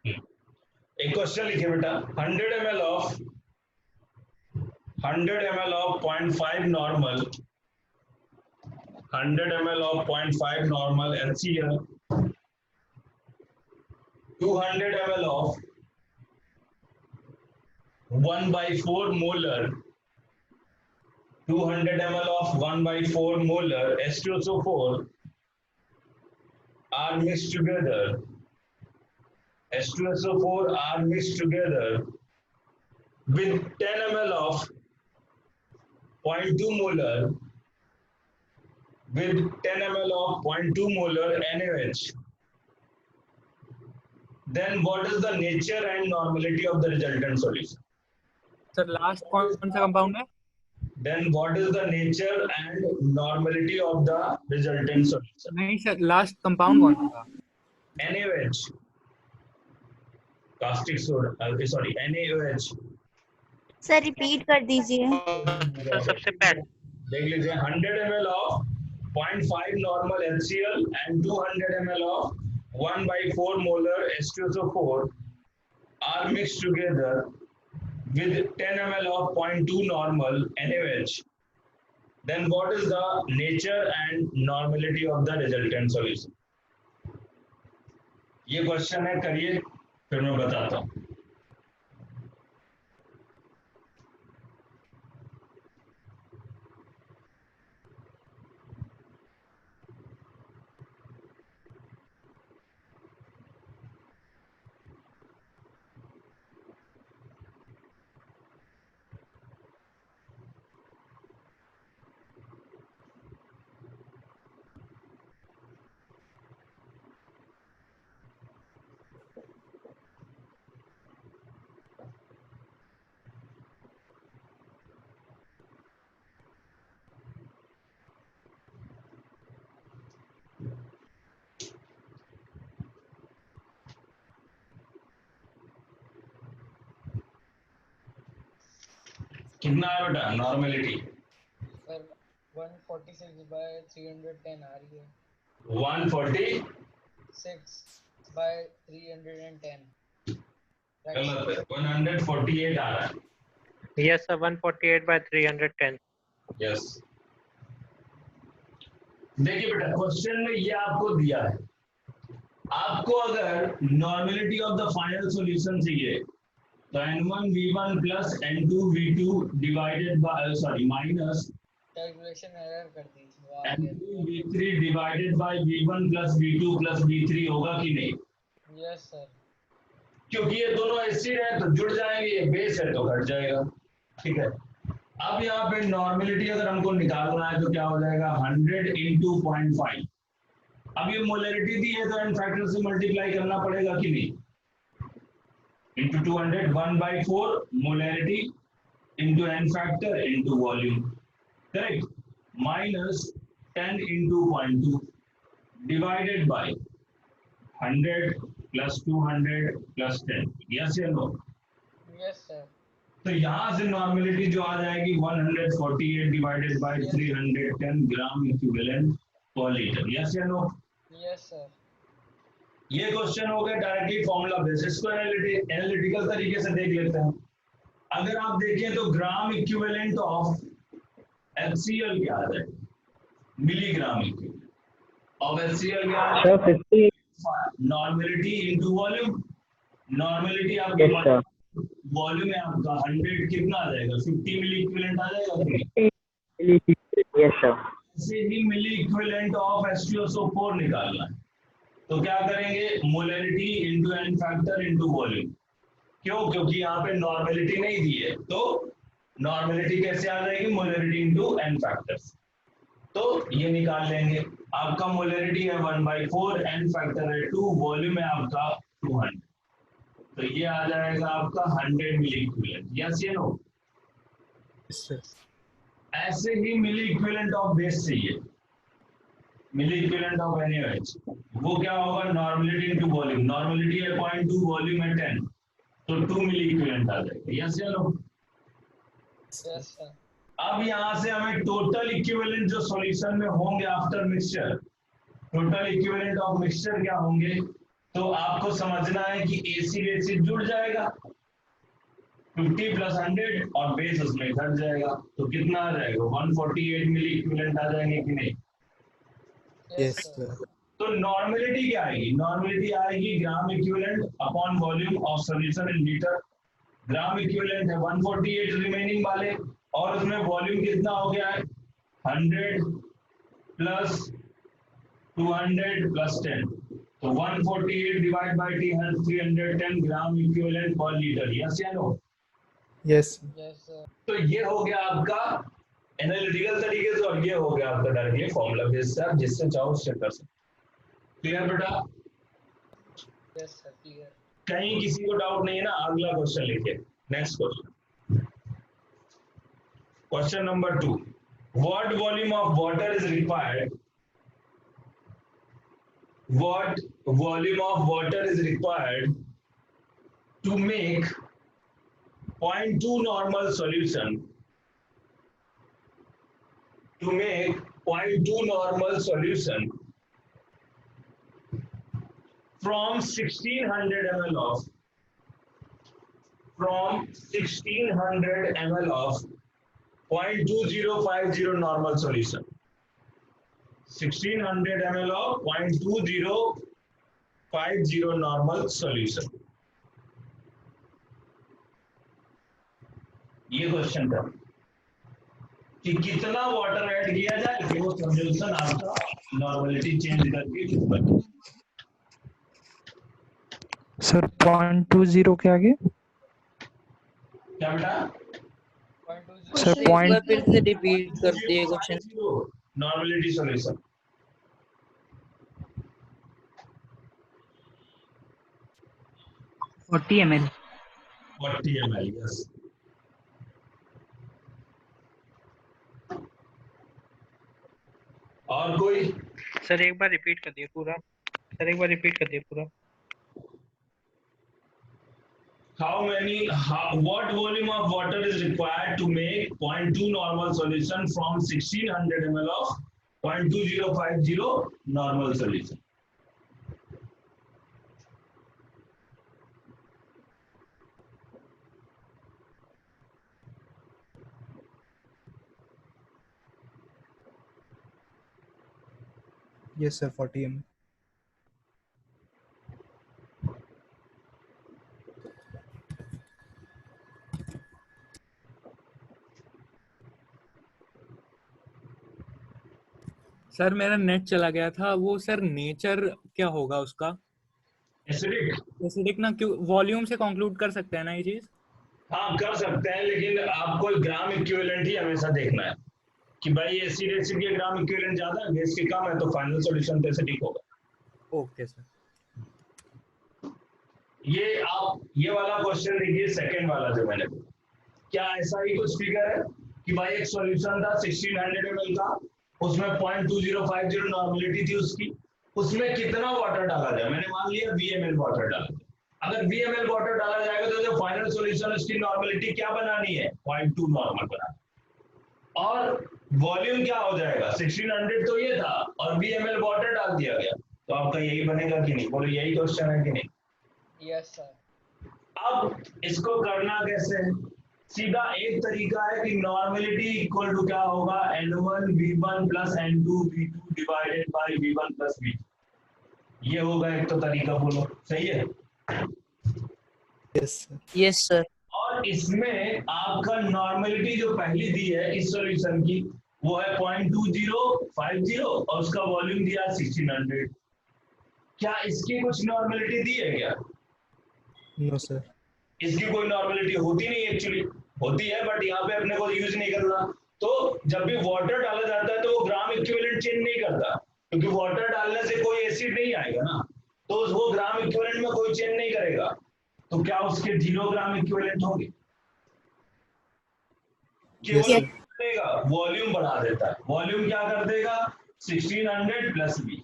एक क्वेश्चन लिखिए बेटा, 100 ml of 0.5 normal, 100 ml of 0.5 normal HCl, 200 ml of 1 by 4 molar, 200 ml of 1 by 4 molar H2SO4 are mixed together. H2SO4 are mixed together with 10 ml of 0.2 molar with 10 ml of 0.2 molar NaOH. Then what is the nature and normality of the resultant solution? Sir last कौन सा compound है? Then what is the nature and normality of the resultant solution? नहीं sir, last compound कौन सा था? NaOH, caustic soda, sorry, NaOH. Sir repeat कर दीजिए। Sir सबसे पहले देख लीजिए, 100 ml of 0.5 normal HCl and 200 ml of 1 by 4 molar H2SO4 are mixed together with 10 ml of 0.2 normal NaOH. Then what is the nature and normality of the resultant solution? ये question है, करिए फिर मैं बताता हूँ। कितना है बेटा नॉर्मेलिटी? सर 146 by 310 आ रही है। 146 by 310 गलत है, 148 आ रहा है। Yes sir 148 by 310। यस, देखिए बेटा क्वेश्चन में ये आपको दिया है, आपको अगर normality of the final solution चाहिए तो N1V1 plus N2V2 divided by sorry minus calculation error कर दी थी। N2V3 divided by V1 plus V2 plus V3 होगा कि नहीं? Yes sir. क्योंकि ये दोनों एसिड है तो जुड़ जाएंगे, ये बेस है तो घट जाएगा। ठीक है, अब यहाँ पे नॉर्मेलिटी अगर हमको निकालना है तो क्या हो जाएगा, 100 into 0.5। अब ये मोलरिटी दी है तो एन फैक्टर से मल्टीप्लाई करना पड़ेगा कि नहीं, into 200, 1 by 4 molarity into n factor into volume, correct, minus 10 into 0.2 divided by 100 plus 200 plus 10, yes or no? Yes sir. तो यहाँ से नॉर्मेलिटी जो आ जाएगी 148 डिवाइडेड बाय 310 ग्राम इक्विवेलेंट पर लीटर, यस या नो? Yes sir. ये क्वेश्चन हो गया डायरेक्टली फॉर्मूला बेसिस को एनालिटिकल तरीके से देख लेते हैं। अगर आप देखें तो ग्राम इक्विवेलेंट ऑफ HCl क्या आता है, मिलीग्राम इक्विवेलेंट ऑफ HCl क्या आता है, नॉर्मेलिटी इनटू वॉल्यूम। नॉर्मेलिटी आपकी वॉल्यूम है आपका 100, कितना आ जाएगा, 50 मिली इक्विवेलेंट आ जाएगा। Yes sir. ऐसे ही मिली इक्विवेलेंट ऑफ H2SO4 निकालना है तो क्या करेंगे, molarity into N factor into volume. क्यों, क्योंकि यहाँ पे नॉर्मेलिटी नहीं दी है तो नॉर्मेलिटी कैसे आ जाएगी, मोलरिटी इंटू एन फैक्टर्स, तो ये निकाल लेंगे। आपका मोलरिटी है 1/4, एन फैक्टर है 2, वॉल्यूम है आपका 200, तो ये आ जाएगा आपका 100 मिली इक्विवेलेंट, यस या नो? ऐसे ही मिली इक्विवेलेंट ऑफ बेस चाहिए, मिली इक्विवेलेंट ऑफ NaOH, वो क्या होगा, नॉर्मेलिटी इनटू वॉल्यूम। नॉर्मेलिटी है 0.2, वॉल्यूम है 10, तो 2 मिली इक्विवेलेंट आ जाएगा, यस या नो? Yes sir. अब यहाँ से हमें टोटल इक्विवेलेंट जो सॉल्यूशन में होंगे after mixture, total equivalent of mixture क्या होंगे, तो आपको समझना है कि एसिड एसिड जुड़ जाएगा 50 प्लस 100 और बेस उसमें घट जाएगा, तो कितना आ जाएगा 148 मिली इक्विवेलेंट आ जाएंगे कि नहीं। Yes, sir. तो नॉर्मेलिटी क्या आएगी, नॉर्मेलिटी आएगी gram equivalent upon volume of solution in litre. Gram equivalent है 148 रिमेनिंग वाले, और उसमें वॉल्यूम कितना हो गया है 100 प्लस 200 प्लस 10, तो 148 डिवाइड बाय 310 ग्राम इक्विवेलेंट पर लीटर। यस या नो। Yes Yes, sir. तो ये हो गया आपका एनालिटिकल तरीके से, और ये हो गया आपका डायरेक्टली फॉर्मूला बेस से, आप जिससे चाहो उससे कर सकते। क्लियर बेटा, Yes, sir. Clear. कहीं किसी को डाउट नहीं है ना। अगला क्वेश्चन लिखिए, next question, question number 2। What volume of water is required, what volume of water is required to make 0.2 normal solution, to make 0.2 normal solution from 1600 ml of, from 1600 ml of 0.2050 normal solution, 1600 ml of 0.2050 normal solution। ये question था कि कितना water add किया जाए कि वो solution आपका normality change करके बने। सर 0.20 के आगे क्या बेटा, 0.20. सर पॉइंट फिर से रिपीट कर दिए question. Normality solution 40 ml। 40 ml। Yes, और कोई। सर एक बार रिपीट कर दिए पूरा, सर एक बार रिपीट कर दिए पूरा। what volume of water is required to make 0.2 normal solution from 1600 ml of 0.2050 normal solution। Yes sir 40 ml। Sir मेरा नेट चला गया था, वो सर नेचर क्या होगा उसका, एसिडिक, एसिडिक ना, क्यों वॉल्यूम से कंक्लूड कर सकते हैं ना ये चीज। हाँ कर सकते हैं, लेकिन आपको ग्राम इक्विवेलेंट ही हमेशा देखना है कि भाई एसिड एसिड के ग्राम इक्विवेलेंट ज्यादा है, बेस के कम है, तो फाइनल सॉल्यूशन तो एसिडिक होगा। Okay sir. ये आप ये वाला क्वेश्चन देखिए, सेकंड वाला जो मैंने बोला, क्या ऐसा ही कुछ फिगर है कि भाई एक सॉल्यूशन था 1600 ml का, उसमें 0.2050 नॉर्मलिटी थी उसकी, उसमें कितना वाटर डाला जाए, मैंने मान लिया VmL वाटर डाला जाए। अगर VmL वाटर डाला जाएगा तो जो फाइनल सॉल्यूशन उसकी नॉर्मलिटी क्या बनानी है 0.2 नॉर्मल बनाना, और वॉल्यूम क्या हो जाएगा 1600 तो ये था और VmL वाटर डाल दिया गया, तो आपका यही बनेगा कि नहीं, बोलो यही क्वेश्चन है कि नहीं। Yes, sir. अब इसको करना कैसे है, सीधा एक तरीका है कि नॉर्मलिटी इक्वल टू क्या होगा N1 V1 plus N2 V2 divided by V1 plus V2। ये होगा एक तो तरीका, बोलो सही है। Yes sir. Yes sir. और इसमें आपका नॉर्मलिटी जो पहली दी है इस सॉल्यूशन की वो है 0.2050 और उसका वॉल्यूम दिया 1600। क्या इसकी कुछ नॉर्मलिटी दी है क्या? No sir. इसकी कोई नॉर्मलिटी होती नहीं, एक्चुअली होती है बट यहाँ पे अपने को यूज नहीं करना। तो जब भी वाटर डाला जाता है तो वो ग्राम इक्विवेलेंट चेंज नहीं करता, क्योंकि वाटर डालने से कोई एसिड नहीं आएगा ना, तो वो ग्राम इक्विवेलेंट में कोई चेंज नहीं करेगा, तो क्या उसके 0 ग्राम इक्विवेलेंट होंगे? केवल वॉल्यूम बढ़ा देता है। वॉल्यूम क्या कर देगा 1600 प्लस V।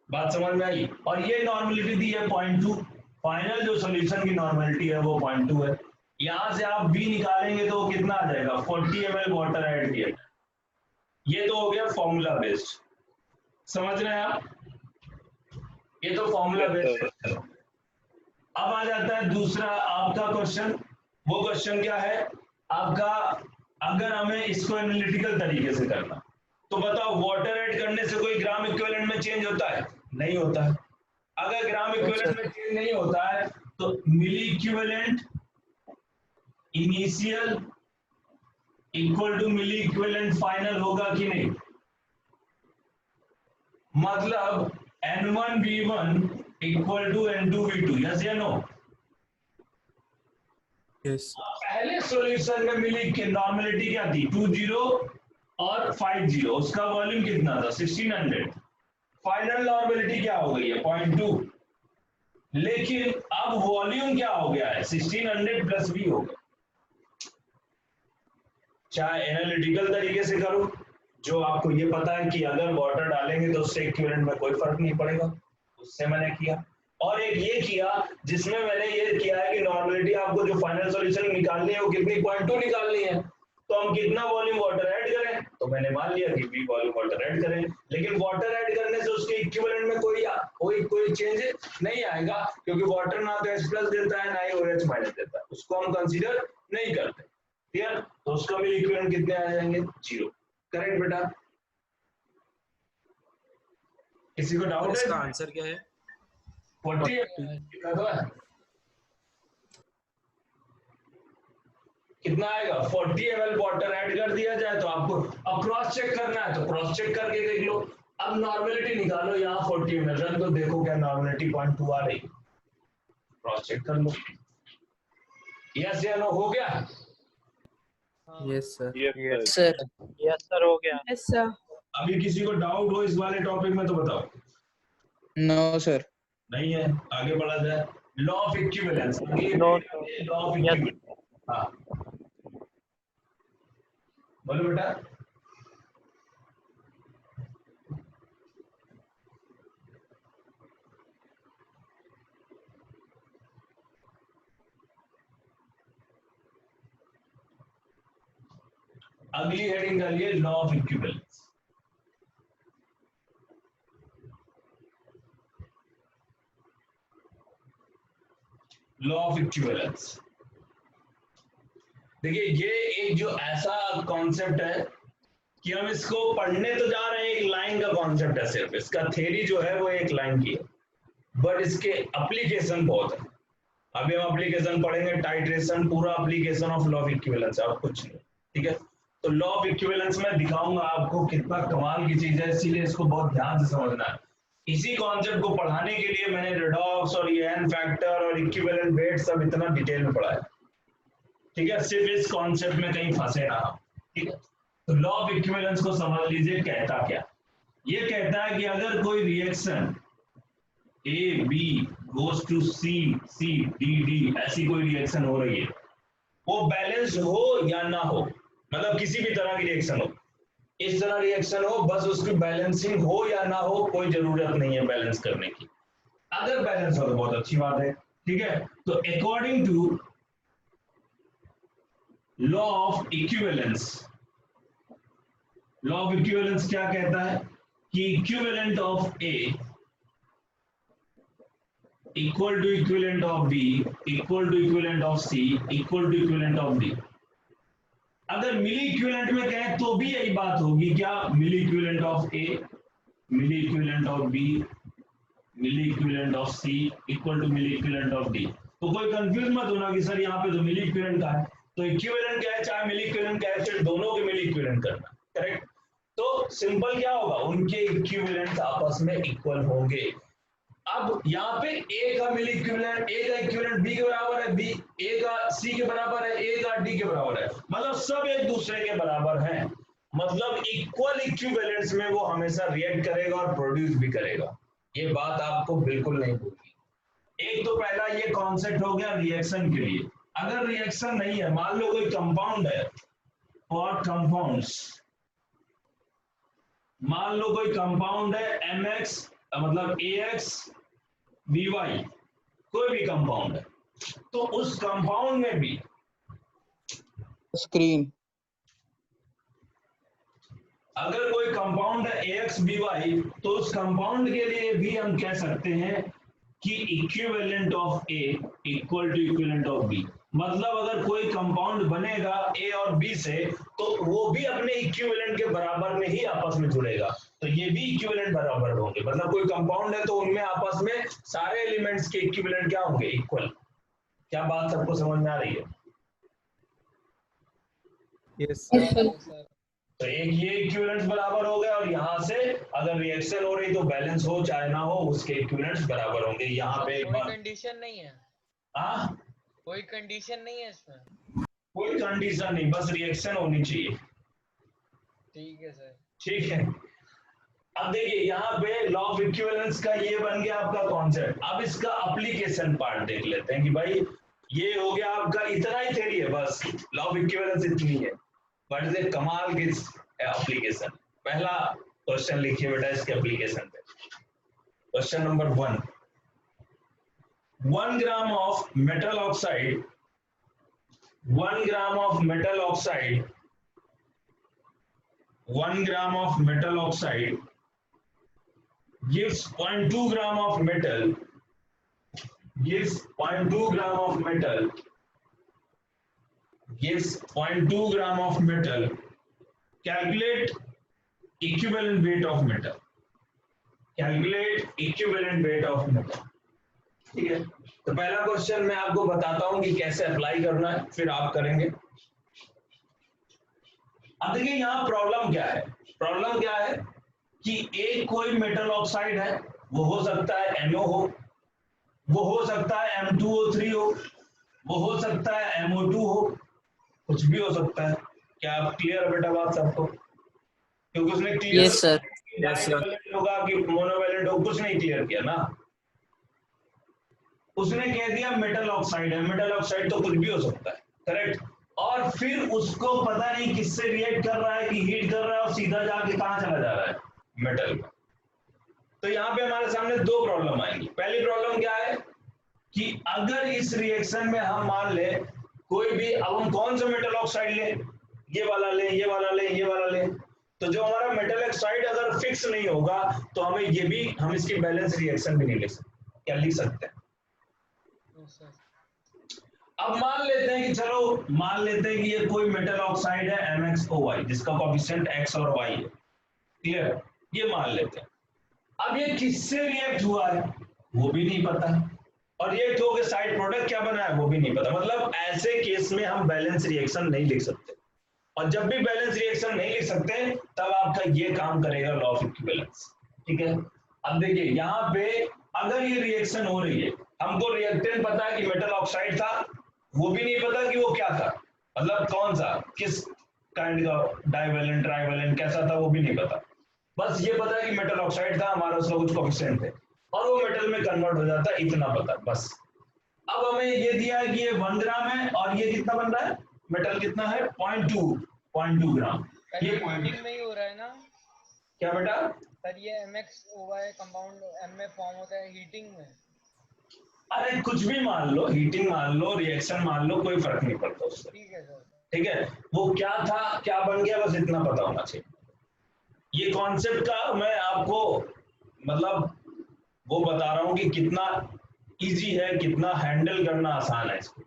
बात समझ में आई? और ये नॉर्मलिटी दी है 0.2, फाइनल जो सॉल्यूशन की नॉर्मलिटी है वो 0.2 है। यहां से आप V निकालेंगे तो कितना आ जाएगा 40 ml वाटर ऐड किया। ये तो हो गया फॉर्मूला बेस्ड, समझ रहे हैं आप? ये तो फॉर्मूला बेस्ड है। अब आ जाता है दूसरा आपका क्वेश्चन। वो क्वेश्चन क्या है आपका, अगर हमें इसको एनालिटिकल तरीके से करना, तो बताओ वाटर ऐड करने से कोई ग्राम इक्विवेलेंट में चेंज होता है? नहीं होता है। अगर ग्राम इक्विवेलेंट में चेंज नहीं होता है तो milli equivalent initial equal to milli equivalent final होगा कि नहीं? मतलब N1V1 equal to N2V2, yes या नो? यस पहले सॉल्यूशन में मिली कि नॉर्मेलिटी क्या थी? 20 और 50, उसका वॉल्यूम कितना था? 1600। फाइनल नॉर्मेलिटी क्या हो गई है? 0.2। लेकिन अब वॉल्यूम क्या हो गया है? 1600 प्लस V हो गया। चाहे एनालिटिकल तरीके से करो, जो आपको ये पता है कि अगर वाटर डालेंगे तो उससे इक्विवेलेंट में कोई फर्क नहीं पड़ेगा, उससे मैंने किया। और एक ये किया जिसमें मैंने ये किया है कि नॉर्मेलिटी आपको जो फाइनल सॉल्यूशन निकालनी है वो कितनी? 0.2 निकालनी है। तो हम कितना वॉल्यूम वाटर ऐड करें? तो मैंने मान लिया कि V वॉल्यूम वाटर ऐड करें, लेकिन वाटर ऐड करने से उसके इक्विवेलेंट में कोई चेंज नहीं आएगा, क्योंकि वाटर ना तो H प्लस देता है ना ही OH माइनस देता है, उसको हम कंसीडर नहीं करते। क्लियर? तो उसका भी इक्विवेलेंट कितने आ जाएंगे? 0। करेक्ट बेटा? किसी को डाउट है? इसका आंसर क्या है? 40 कितना तो है? कितना आएगा? 40 ml वाटर ऐड कर दिया जाए तो आपको अब क्रॉस चेक करना है, तो क्रॉस चेक करके देख लो। अब नॉर्मेलिटी निकालो, यहाँ 40 ml रन तो देखो क्या नॉर्मेलिटी 0.2 आ रही, क्रॉस चेक कर लो। यस या नो? हो गया? Yes sir. Sir yes sir हो गया। Yes sir. अभी किसी को डाउट हो इस वाले टॉपिक में तो बताओ। No sir. नहीं है? आगे बढ़ा जाए। Law of equivalence. No, law of equivalence, हाँ बोलो बेटा। अगली हेडिंग डालिए law of equivalence. Law of equivalence, देखिए ये एक जो ऐसा कॉन्सेप्ट है कि हम इसको पढ़ने तो जा रहे हैं, एक लाइन का कॉन्सेप्ट है सिर्फ, इसका थ्योरी जो है वो एक लाइन की है, बट इसके एप्लीकेशन बहुत है। अभी हम एप्लीकेशन पढ़ेंगे, टाइट्रेशन, पूरा application of law of equivalence और कुछ नहीं। ठीक है? तो लॉ ऑफ इक्विवेलेंस में दिखाऊंगा आपको कितना कमाल की चीज है, इसीलिए इसको बहुत ध्यान से समझना है। इसी कॉन्सेप्ट को पढ़ाने के लिए मैंने रेडॉक्स और ये एन फैक्टर और इक्विवेलेंट वेट सब इतना डिटेल में पढ़ाया। ठीक है? सिर्फ इस कॉन्सेप्ट में कहीं फंसे ना। ठीक है? तो लॉ ऑफ इक्विवेलेंस को समझ लीजिए कहता क्या। ये कहता है कि अगर कोई reaction A B goes to C C D D ऐसी कोई रिएक्शन हो रही है, वो बैलेंस हो या ना हो, मतलब किसी भी तरह की रिएक्शन हो, इस तरह रिएक्शन हो, बस उसकी बैलेंसिंग हो या ना हो, कोई जरूरत नहीं है बैलेंस करने की। अगर बैलेंस हो तो बहुत अच्छी बात है। ठीक है? तो according to law of equivalence, law of equivalence क्या कहता है कि equivalent of A equal to equivalent of B equal to equivalent of C equal to equivalent of D। अगर मिली इक्विवेलेंट में कहें तो भी यही बात होगी। क्या? Milli equivalent of A, milli equivalent of B, milli equivalent of C equal to milli equivalent of D। तो कोई कंफ्यूज मत होना कि सर यहाँ पे तो मिली इक्विवेलेंट का है, तो इक्विवेलेंट क्या है, चाहे मिली इक्विवेलेंट का है, फिर दोनों के मिली इक्विवेलेंट करना। करेक्ट? तो सिंपल क्या होगा, उनके इक्विवेलेंट आपस में इक्वल होंगे। अब यहाँ पे A का मिली इक्विवेलेंट, A का इक्विवेलेंट B के बराबर है, B A का C के बराबर है, A का D के बराबर है, मतलब सब एक दूसरे के बराबर हैं। मतलब इक्वल इक्विवेलेंट्स में वो हमेशा रिएक्ट करेगा और प्रोड्यूस भी करेगा। ये बात आपको बिल्कुल नहीं भूलनी। एक तो पहला ये कॉन्सेप्ट हो गया रिएक्शन के लिए। अगर रिएक्शन नहीं है, मान लो कोई कंपाउंड है और कंपाउंड्स, मान लो कोई कंपाउंड है MX मतलब AX BY, कोई भी कंपाउंड है, तो उस कंपाउंड में भी स्क्रीन अगर कोई कंपाउंड है AX/BY तो उस कंपाउंड के लिए भी हम कह सकते हैं कि equivalent of A equal to equivalent of B। मतलब अगर कोई कंपाउंड बनेगा A और B से तो वो भी अपने इक्विवेलेंट के बराबर में ही आपस में जुड़ेगा, तो ये भी इक्विवेलेंट बराबर होंगे। मतलब कोई कंपाउंड है तो उनमें आपस में सारे एलिमेंट्स के इक्विवेलेंट क्या होंगे, इक्वल। क्या बात सबको समझ में आ रही है? यस yes sir तो एक ये इक्विवेलेंट्स बराबर हो गए और यहाँ से अगर रिएक्शन हो रही तो बैलेंस हो चाहे ना हो उसके इक्विवेलेंट्स बराबर होंगे। यहाँ पे एक कोई बार कंडीशन नहीं है, हाँ, कोई कंडीशन नहीं है इसमें। कोई कंडीशन नहीं, बस रिएक्शन होनी चाहिए। ठीक है सर। ठीक है, अब देखिए यहाँ पे लॉ ऑफ इक्विवेलेंस का ये बन गया आपका कॉन्सेप्ट। अब इसका एप्लीकेशन पार्ट देख लेते हैं कि भाई ये हो गया आपका, इतना ही थ्योरी है बस, लॉ ऑफ इक्विवेलेंस इतनी है, बट ये कमाल की एप्लीकेशन। पहला क्वेश्चन लिखिए बेटा इसके एप्लीकेशन पे। Question number 1, 1 gram of metal oxide, 1 gram of metal oxide, 1 gram of metal oxide gives 0.2 gram of metal, gives 0.2 gram of metal, gives 0.2 gram of metal. Calculate equivalent weight of metal. Calculate equivalent weight of metal. ठीक है, तो पहला question मैं आपको बताता हूं कि कैसे अप्लाई करना है, फिर आप करेंगे। अब देखिए यहाँ प्रॉब्लम क्या है, प्रॉब्लम क्या है कि एक कोई मेटल ऑक्साइड है, वो हो सकता है MO हो, वो हो सकता है M2O3 हो, वो हो सकता है MO2 हो, कुछ भी हो सकता है। क्या आप क्लियर है बेटा बात सबको? क्योंकि उसने क्लियर Yes, sir. होगा कि मोनोवैलेंट हो, कुछ नहीं क्लियर किया ना। उसने कह दिया मेटल ऑक्साइड है, मेटल ऑक्साइड तो कुछ भी हो सकता है, करेक्ट। और फिर उसको पता नहीं किससे रिएक्ट कर रहा है कि हीट कर रहा है और सीधा जाके कहां चला जा रहा है, मेटल में। तो यहाँ पे हमारे सामने दो प्रॉब्लम आएंगी। पहली प्रॉब्लम क्या है कि अगर इस रिएक्शन में हम मान ले कोई भी, अब हम कौन सा मेटल ऑक्साइड ले, ये वाला ले, ये वाला ले, ये वाला ले, तो जो हमारा मेटल ऑक्साइड अगर फिक्स नहीं होगा तो हमें ये भी, हम इसकी बैलेंस रिएक्शन भी नहीं लिख सकते। क्या लिख सकते हैं? Yes, sir. अब मान लेते हैं कि चलो मान लेते हैं कि ये कोई मेटल ऑक्साइड है MXOY जिसका कोएफिशिएंट X और Y है, क्लियर, ये मान लेते हैं। अब ये किससे रिएक्ट हुआ है वो भी नहीं पता, और रिएक्ट होकर साइड प्रोडक्ट क्या बना है वो भी नहीं पता। मतलब ऐसे केस में हम बैलेंस रिएक्शन नहीं लिख सकते, और जब भी बैलेंस रिएक्शन नहीं लिख सकते तब आपका ये काम करेगा लॉ ऑफ इक्विवेलेंस। ठीक है, अब देखिए यहाँ पे अगर ये रिएक्शन हो रही है, हमको रिएक्टेंट पता है कि मेटल ऑक्साइड था, वो भी नहीं पता कि वो क्या था, मतलब कौन सा, किस काइंड का, डाइवेलेंट, ट्राइवेलेंट, कैसा था वो भी नहीं पता। बस ये पता है कि मेटल ऑक्साइड था, हमारा उसका कुछ कोएफिशिएंट थे और वो मेटल में कन्वर्ट हो जाता है, इतना पता बस। अब हमें ये दिया है कि ये 1 ग्राम है और ये कितना बन रहा है, मेटल कितना है, 0.2 ग्राम। ये हीटिंग में ही हो रहा है ना क्या बेटा? सर? ये MXOY कंपाउंड M में फॉर्म होता है हीटिंग में। अरे कुछ भी मान लो, हीटिंग मान लो, रिएक्शन मान लो, कोई फर्क नहीं पड़ता उससे। ठीक है सर। ठीक है, वो क्या था क्या बन गया बस इतना पता होना चाहिए। ये कॉन्सेप्ट का मैं आपको मतलब वो बता रहा हूं कि कितना इजी है, कितना हैंडल करना आसान है इसको।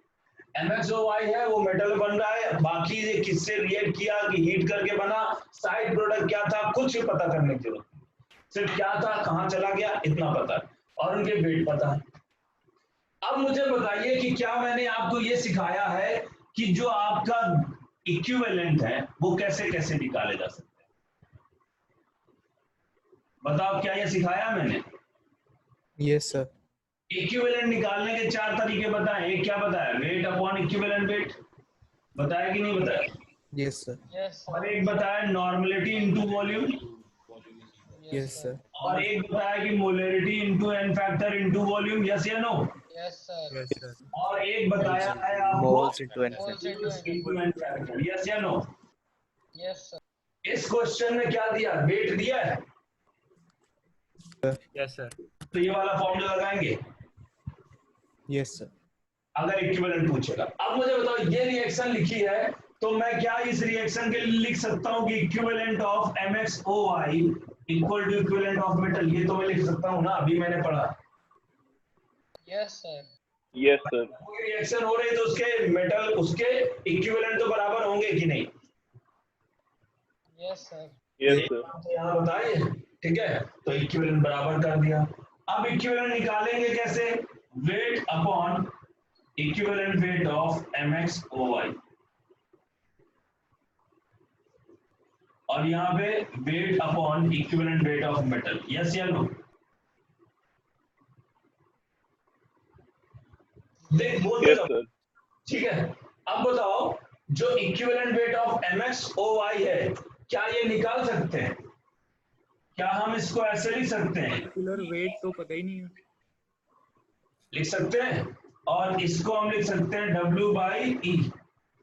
MXOY है वो मेटल बन रहा है, बाकी ये किससे रिएक्ट किया कि हीट करके बना, साइड प्रोडक्ट क्या था कुछ भी पता करने की जरूरत नहीं, सिर्फ क्या था कहां चला गया इतना पता है और उनके वेट पता है। अब मुझे बताइए कि क्या मैंने आपको ये सिखाया है कि जो आपका इक्विवेलेंट है वो कैसे कैसे निकाले जा सकते हैं? बताओ, क्या ये सिखाया मैंने? Yes sir. इक्विवेलेंट निकालने के 4 तरीके बताए। एक क्या बताया, वेट अपॉन इक्विवेलेंट वेट, बताया कि नहीं बताया? Yes sir. यस और एक बताया normality into volume, yes sir. और एक बताया कि molarity into N factor into volume, yes या no? Yes sir. Yes sir. और एक बताया है आपको Moles into N Moles factor. into N factor, yes या नो? Yes sir. इस क्वेश्चन में क्या दिया, वेट दिया है, यस सर। तो ये वाला फॉर्मूला लगाएंगे यस सर। अगर इक्विवेलेंट पूछेगा। अब मुझे बताओ, ये रिएक्शन लिखी है तो मैं क्या इस रिएक्शन के लिए लिख सकता हूं कि equivalent of MxOy equal to equivalent of metal, ये तो मैं लिख सकता हूं ना, अभी मैंने पढ़ा। Yes sir. Yes, sir. कोई रिएक्शन हो रही तो उसके मेटल उसके इक्विवेलेंट तो बराबर होंगे कि नहीं? Yes sir. Yes, sir. तो यहाँ बताइए, ठीक है, तो इक्विवेलेंट बराबर कर दिया। अब इक्विवेलेंट निकालेंगे कैसे? Weight upon equivalent weight of MxOy, और यहाँ पे weight upon equivalent weight of metal. Yes या नो? देख बोलते Yes, जाओ, sir. ठीक है। अब बताओ, जो इक्विवेलेंट वेट ऑफ MxOy है, क्या ये निकाल सकते हैं? क्या हम इसको ऐसे लिख सकते हैं? मोलिकुलर वेट तो पता ही नहीं है। लिख सकते हैं, और इसको हम लिख सकते हैं W/E।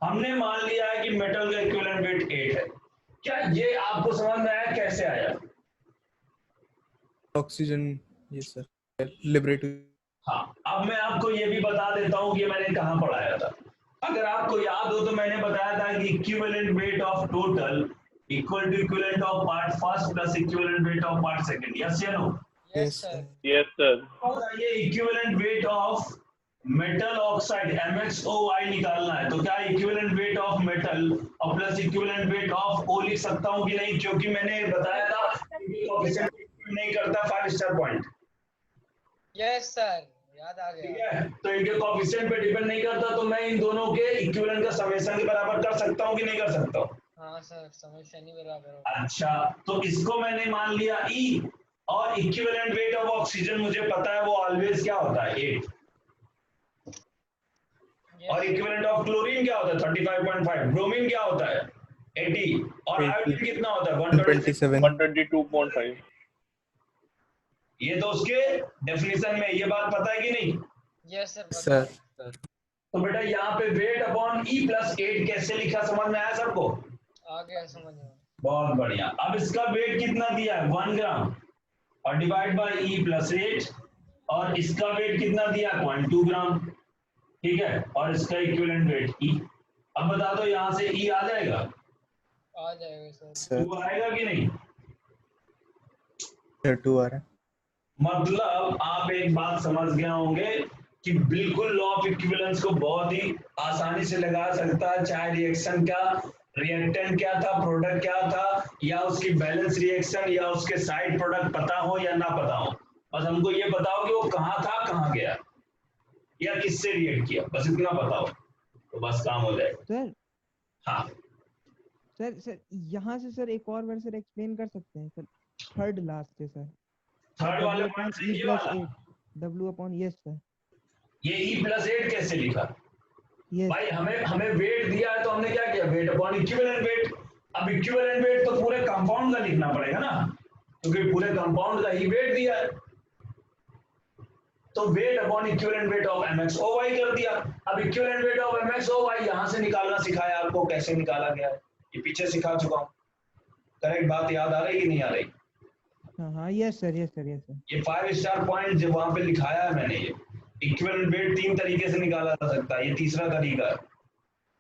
हमने मान लिया है कि मेटल का इक्विवेलेंट वेट 8 है। क्या ये आपको समझ में आया कैसे आया? Oxygen, yes sir, liberated. हाँ, अब मैं आपको ये भी बता देता हूं कि ये मैंने कहाँ पढ़ाया था। अगर आपको याद हो तो मैंने बताया था कि equivalent weight of total equal to equivalent of part first plus equivalent weight of part second. Yes या no? Yes sir. Yes, sir. और ये equivalent weight of metal oxide MxOy निकालना है, तो क्या इक्विवेलेंट वेट ऑफ मेटल और plus equivalent weight of O लिख सकता हूं कि नहीं? क्योंकि मैंने बताया था कि कोएफिशिएंट नहीं करता 5 स्टार पॉइंट। यस सर, याद आ ठीक गया। है, तो इनके कोएफिशिएंट पे डिपेंड नहीं करता, तो मैं इन दोनों के इक्विवेलेंट का समेशन के बराबर कर सकता हूं कि नहीं कर सकता हूं? हाँ सर, समेशन ही बराबर होगा। अच्छा, तो इसको मैंने मान लिया E, और इक्विवेलेंट वेट ऑफ ऑक्सीजन मुझे पता है वो ऑलवेज क्या होता है 8, और इक्विवेलेंट ऑफ क्लोरीन क्या होता है 35.5, ब्रोमीन क्या होता है 80, और 80, आयोडीन कितना होता है 127। 127। 122.5. ये तो उसके डेफिनेशन में, ये बात पता है कि नहीं? Yes sir. सर, तो बेटा यहाँ पे वेट अपॉन E प्लस 8 कैसे लिखा, समझ में आया सबको? आ गया समझ में। बहुत बढ़िया। अब इसका वेट कितना दिया है 1 ग्राम, और डिवाइड बाय E प्लस 8, और इसका वेट कितना दिया 0.2 ग्राम, ठीक है, और इसका इक्विवेलेंट वेट E। अब बता दो यहाँ से E आ जाएगा? आ जाएगा सर। सर 2 आएगा कि नहीं? सर 2 आ रहा है। मतलब आप एक बात समझ गए होंगे कि बिल्कुल लॉ ऑफ इक्विवेलेंस को बहुत ही आसानी से लगा सकता है, चाहे रिएक्शन का रिएक्टेंट क्या था, प्रोडक्ट क्या था, या उसकी बैलेंस रिएक्शन या उसके साइड प्रोडक्ट पता हो या ना पता हो, बस हमको ये बताओ कि वो कहाँ था, कहाँ गया, या किससे रिएक्ट किया, बस इतना बताओ तो बस काम हो जाएगा। सर हाँ, सर यहाँ से सर एक और बार सर एक्सप्लेन कर सकते हैं सर? थर्ड लास्ट से सर, थर्ड वाले पॉइंट से ये वाला, W अपॉन, यस सर, ये E प्लस 8 कैसे लिखा? यस भाई हमें वेट दिया है तो हमने क्या किया, वेट अपॉन इक्विवेलेंट वेट। अब इक्विवेलेंट वेट तो पूरे कंपाउंड का लिखना पड़ेगा ना, क्योंकि पूरे कंपाउंड का ही वेट दिया है, तो weight upon equivalent weight of MxOy कर दिया। अब इक्विवेलेंट वेट ऑफ MxOy यहां से निकालना सिखाया आपको, कैसे निकाला गया है ये पीछे सिखा चुका हूं। करेक्ट बात याद आ रही कि नहीं आ रही? हाँ yes sir, yes sir, yes sir. ये 5 स्टार पॉइंट जो वहां पे लिखाया है मैंने, ये इक्विवेलेंट वेट 3 तरीके से निकाला जा सकता है, ये तीसरा तरीका है,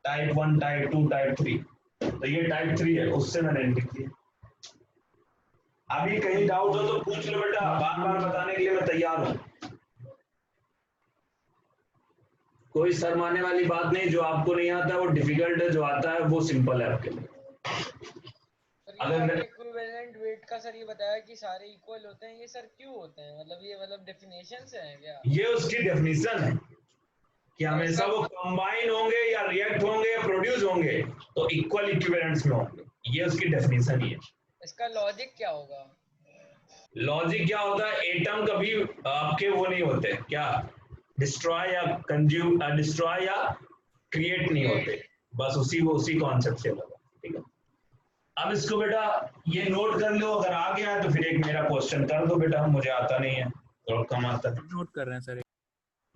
टाइप 1, टाइप 2, टाइप 3। तो ये टाइप 3 है, उससे मैंने लिख दिया। अभी कहीं डाउट हो तो पूछ लो बेटा, बार बार बताने के लिए मैं तैयार हूं। कोई शर्माने वाली बात नहीं, जो आपको नहीं आता वो डिफिकल्ट है, जो आता है वो सिंपल है आपके लिए। अगर इक्विवेलेंट वेट का सर ये बताया कि सारे इक्वल होते हैं, ये सर क्यों होते हैं? मतलब ये डेफिनेशन से है क्या? ये उसकी डेफिनेशन है कि हमेशा वो कंबाइन होंगे या रिएक्ट होंगे या प्रोड्यूस होंगे तो इक्वल इक्विवेलेंट्स में होंगे, ये उसकी डेफिनेशन ही है। इसका लॉजिक क्या होगा? लॉजिक क्या होता है, एटम कभी आपके वो नहीं होते, क्या डिस्ट्रॉय या कंज्यूम, डिस्ट्रॉय या क्रिएट नहीं होते, बस उसी कॉन्सेप्ट से लगा। ठीक है, अब इसको बेटा ये नोट कर लो, अगर आ गया तो फिर एक मेरा क्वेश्चन कर दो बेटा, मुझे आता नहीं है, थोड़ा कम आता है। नोट कर रहे हैं सर।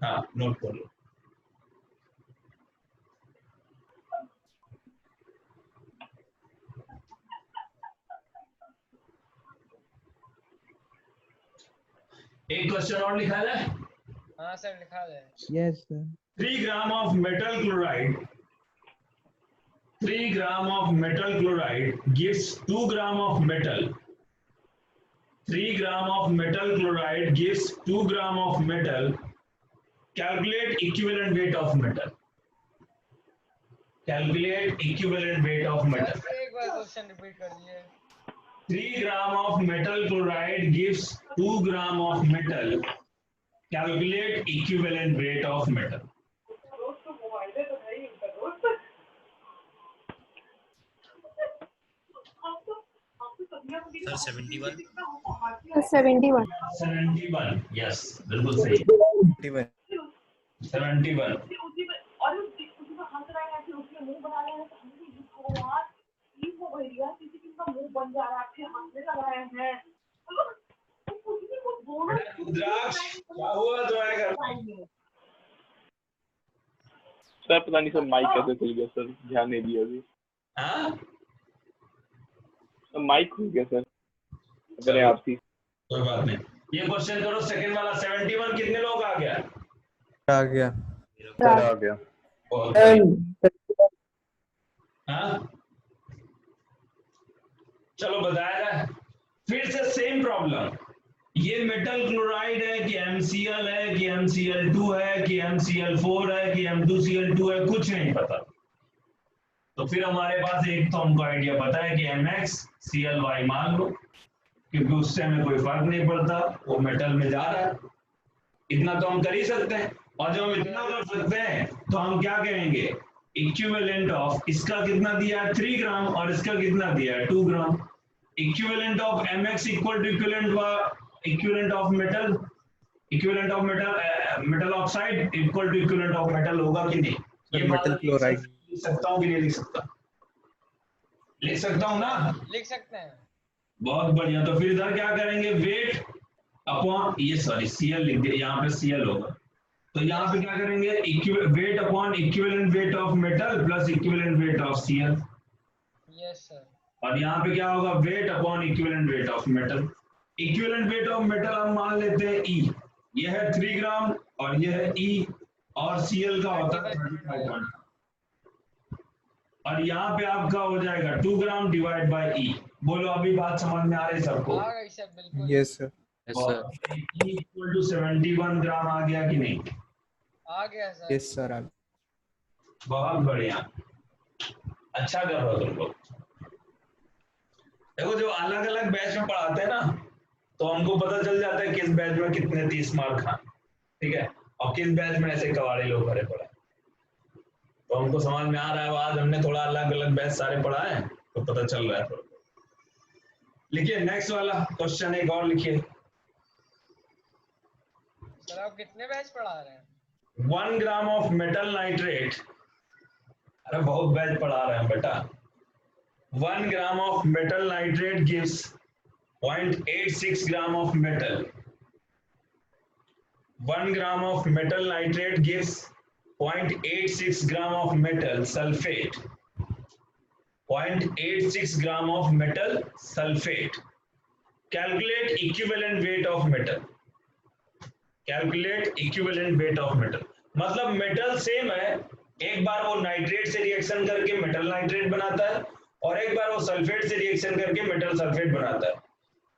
हाँ नोट कर लो। एक क्वेश्चन और लिखा जाए। हाँ सर लिखा है। Yes sir. 3 gram of metal chloride 3 gram of metal chloride gives 2 gram of metal. 3 gram of metal chloride gives 2 gram of metal. Calculate equivalent weight of metal. Calculate equivalent weight of sir metal. एक बार question repeat कर दीजिए 3 gram of metal chloride gives 2 gram of metal. Calculate equivalent weight of metal. Sir 71 71 71. Yes, बिल्कुल सही. 21. 71. रुद्राक्ष क्या हुआ तुम्हारे घर में? सर पता नहीं सर माइक कैसे खुल गया सर, ध्यान नहीं दिया अभी। हाँ? माइक खुल गया सर अपने आप ही। कोई बात नहीं। ये क्वेश्चन करो सेकंड वाला 71 कितने लोग आ गया? आ गया. सर आ गया। बहुत बढ़िया। हाँ? चलो बताया जाए। फिर से सेम प्रॉब्लम। ये मेटल क्लोराइड है कि MCl है कि MCl2 है कि MCl4 है कि M2Cl2 है, कुछ नहीं पता। तो फिर हमारे पास एक तो हमको आइडिया पता है कि MxCl(y) मान लो, क्योंकि उससे हमें कोई फर्क नहीं पड़ता, वो मेटल में जा रहा है। इतना तो हम कर ही सकते हैं। और जब हम इतना कर सकते हैं तो हम क्या कहेंगे, इक्विवेलेंट ऑफ, इसका कितना दिया है 3 ग्राम और इसका कितना दिया है 2 gram. Equivalent of Mx equal to equivalent of metal, equivalent of metal oxide equal to equivalent of metal होगा कि नहीं? ये मेटल क्लोराइड. लिख सकता हूँ कि नहीं लिख सकता? लिख सकता हूँ ना? लिख सकते हैं बहुत बढ़िया। तो फिर इधर क्या करेंगे, वेट अपॉन, ये सॉरी Cl लिख दिया, यहाँ पे Cl होगा। तो यहाँ पे क्या करेंगे, weight upon equivalent weight of metal plus equivalent weight of Cl। Yes sir और यहाँ पे क्या होगा, weight upon equivalent weight of metal. Equivalent weight of metal हम मान लेते हैं E, ये है 3 ग्राम और ये है E, और Cl का होता है 35। और यहाँ पे आपका हो जाएगा 2 ग्राम डिवाइड बाय E। बोलो अभी बात समझ में आ रही सबको? आ गई सर बिल्कुल yes sir. E equal to 71 gram आ गया कि नहीं? आ गया सर यस सर. आ बहुत बढ़िया, अच्छा कर रहे हो तुम लोग। देखो जो अलग अलग बैच में पढ़ाते हैं ना, तो हमको पता चल जाता है किस बैच में कितने 30 मार्क खान, ठीक है, और किस बैच में ऐसे कवाड़े लोग भरे पड़े। तो हमको समझ में आ रहा है, आज हमने थोड़ा अलग अलग बैच सारे पढ़ाए हैं तो पता चल रहा है। लिखिए नेक्स्ट वाला क्वेश्चन, एक और लिखिए। सर आप कितने बैच पढ़ा रहे हैं? 1 ग्राम ऑफ मेटल नाइट्रेट, अरे बहुत बैच पढ़ा रहे हैं बेटा। 1 gram of metal nitrate gives 0.86 gram of metal. 1 gram of metal nitrate gives 0.86 gram of metal sulfate. 0.86 gram of metal sulfate. Calculate equivalent weight of metal. Calculate equivalent weight of metal. मतलब metal same है, एक बार वो nitrate से reaction करके metal nitrate बनाता है और एक बार वो सल्फेट से रिएक्शन करके मेटल सल्फेट बनाता है।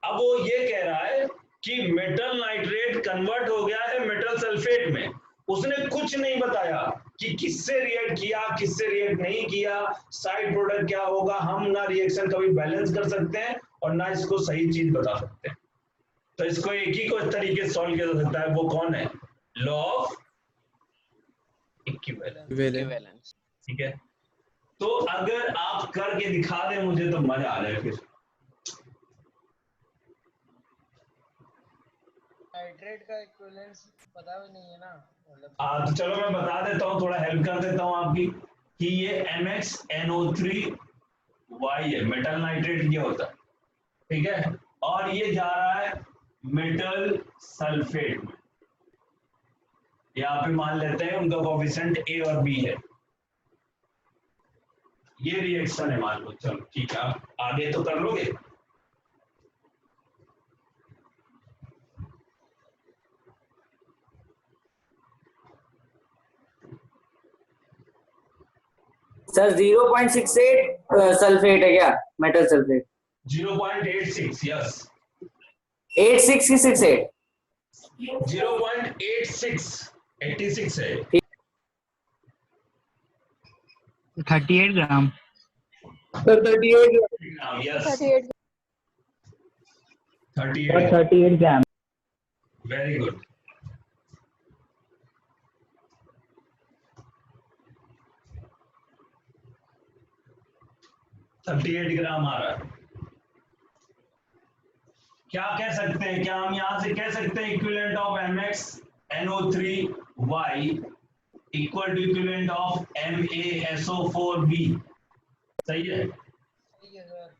अब वो ये कह रहा है कि मेटल नाइट्रेट कन्वर्ट हो गया है मेटल सल्फेट में। उसने कुछ नहीं बताया कि किससे रिएक्ट किया, किससे रिएक्ट नहीं किया, साइड प्रोडक्ट क्या होगा। हम ना रिएक्शन कभी बैलेंस कर सकते हैं और ना इसको सही चीज बता सकते हैं। तो इसको एक ही को इस तरीके से सॉल्व किया जा सकता है, वो कौन है, लॉ ऑफ इक्विवेलेंस। ठीक है, तो अगर आप करके दिखा दें मुझे तो मजा आ जाए। फिर नाइट्रेट का इक्विवेलेंस पता भी नहीं है ना, मतलब तो चलो मैं बता देता हूँ, थोड़ा हेल्प कर देता हूँ आपकी, कि ये MxNO3 Y है, मेटल नाइट्रेट ये होता है, ठीक है, और ये जा रहा है मेटल सल्फेट में। यहाँ पे मान लेते हैं उनका कोएफिशिएंट A और B है, ये रिएक्शन है मान लो। चलो ठीक है, आप आगे तो कर लोगे। सर 0.68 सल्फेट है क्या, मेटल सल्फेट? 0.86, यस 86 की 68? 0.86, 86 है। 38 gram. Sir 38, yes 38 38, 38 gram. Very good. $38 आ रहा है। क्या कह सकते हैं, क्या हम यहां से कह सकते हैं equivalent of MxNO3y equal to equivalent of MaSO4b? सही है। सही है सर।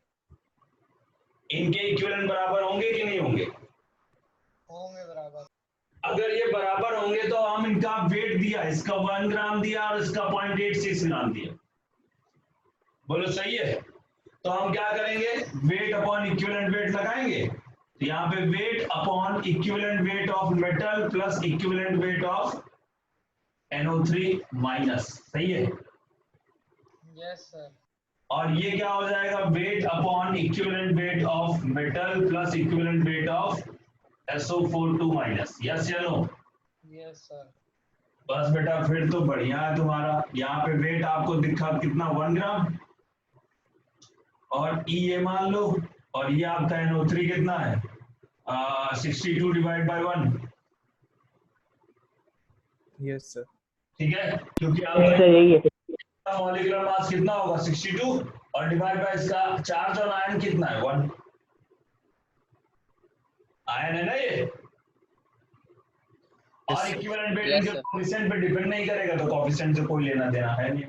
इनके इक्विवेलेंट बराबर होंगे कि नहीं होंगे? होंगे बराबर। अगर ये बराबर होंगे तो हम इनका वेट दिया, इसका 1 ग्राम दिया और इसका 0.86 ग्राम दिया। बोलो सही है। तो हम क्या करेंगे, वेट अपॉन इक्विवेलेंट वेट लगाएंगे। तो यहाँ पे weight upon equivalent weight of metal plus equivalent weight of NO3 minus, सही है। Yes sir. और ये क्या हो जाएगा, weight upon equivalent weight of metal plus equivalent weight of SO42 minus, yes या नो? Yes sir. बस बेटा फिर तो बढ़िया है तुम्हारा। यहाँ पे वेट आपको दिखा कितना, 1 ग्राम, और ये मान लो, और ये आपका NO3 कितना है, 62 डिवाइड बाय 1, यस सर। ठीक है। क्योंकि सर आपका यही है। मॉलिक्यूलर मास कितना होगा, 62, और डिवाइड बाय इसका चार्ज और आयन कितना है, 1 आयन है ना ये। और इक्विवेलेंट वेट इनके कोएफिशिएंट पे डिपेंड नहीं करेगा, तो कोएफिशिएंट से कोई लेना देना है नहीं।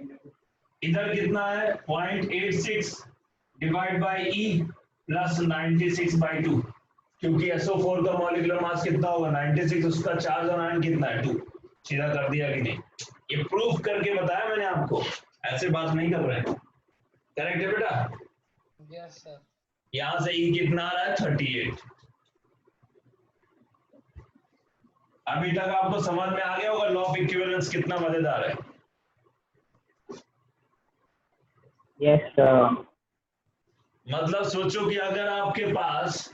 इधर कितना है, 0.86 डिवाइड बाय E प्लस 96/2, क्योंकि SO4 का मॉलिक्यूलर मास कितना होगा, 96, उसका चार्ज और आयन कितना है, 2। सीधा कर दिया कि नहीं? ये प्रूफ करके बताया मैंने आपको, ऐसे बात नहीं कर रहे हैं। करेक्ट है बेटा? Yes sir. यहां से E कितना आ रहा है, 38। अभी तक आपको समझ में आ गया होगा लॉ ऑफ इक्विवेलेंस कितना मजेदार है। Yes sir. मतलब सोचो कि अगर आपके पास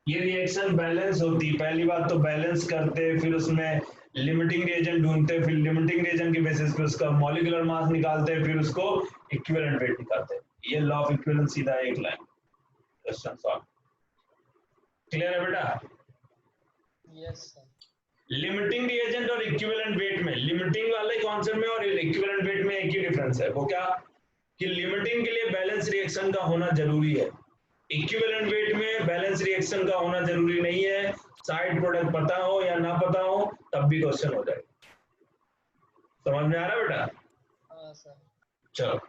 ये रिएक्शन बैलेंस होती, पहली बात तो बैलेंस करते, फिर उसमें लिमिटिंग रिएजेंट ढूंढते, फिर लिमिटिंग रिएजेंट के बेसिस पे उसका मॉलिक्यूलर मास निकालते, फिर उसको इक्विवेलेंट वेट निकालते। ये लॉ ऑफ इक्विवेलेंस सीधा एक लाइन, क्वेश्चन सॉल्व। क्लियर है बेटा? Yes sir. लिमिटिंग रिएजेंट और इक्विवेलेंट वेट में, लिमिटिंग वाले कॉन्सेप्ट में और इक्विवेलेंट वेट में एक ही डिफरेंस है, वो क्या, कि लिमिटिंग के लिए बैलेंस रिएक्शन का होना जरूरी है, इक्विवेलेंट वेट में बैलेंस रिएक्शन का होना जरूरी नहीं है। साइड प्रोडक्ट पता हो या ना पता हो तब भी क्वेश्चन हो जाएगा। समझ में आ रहा है बेटा? हाँ सर। चलो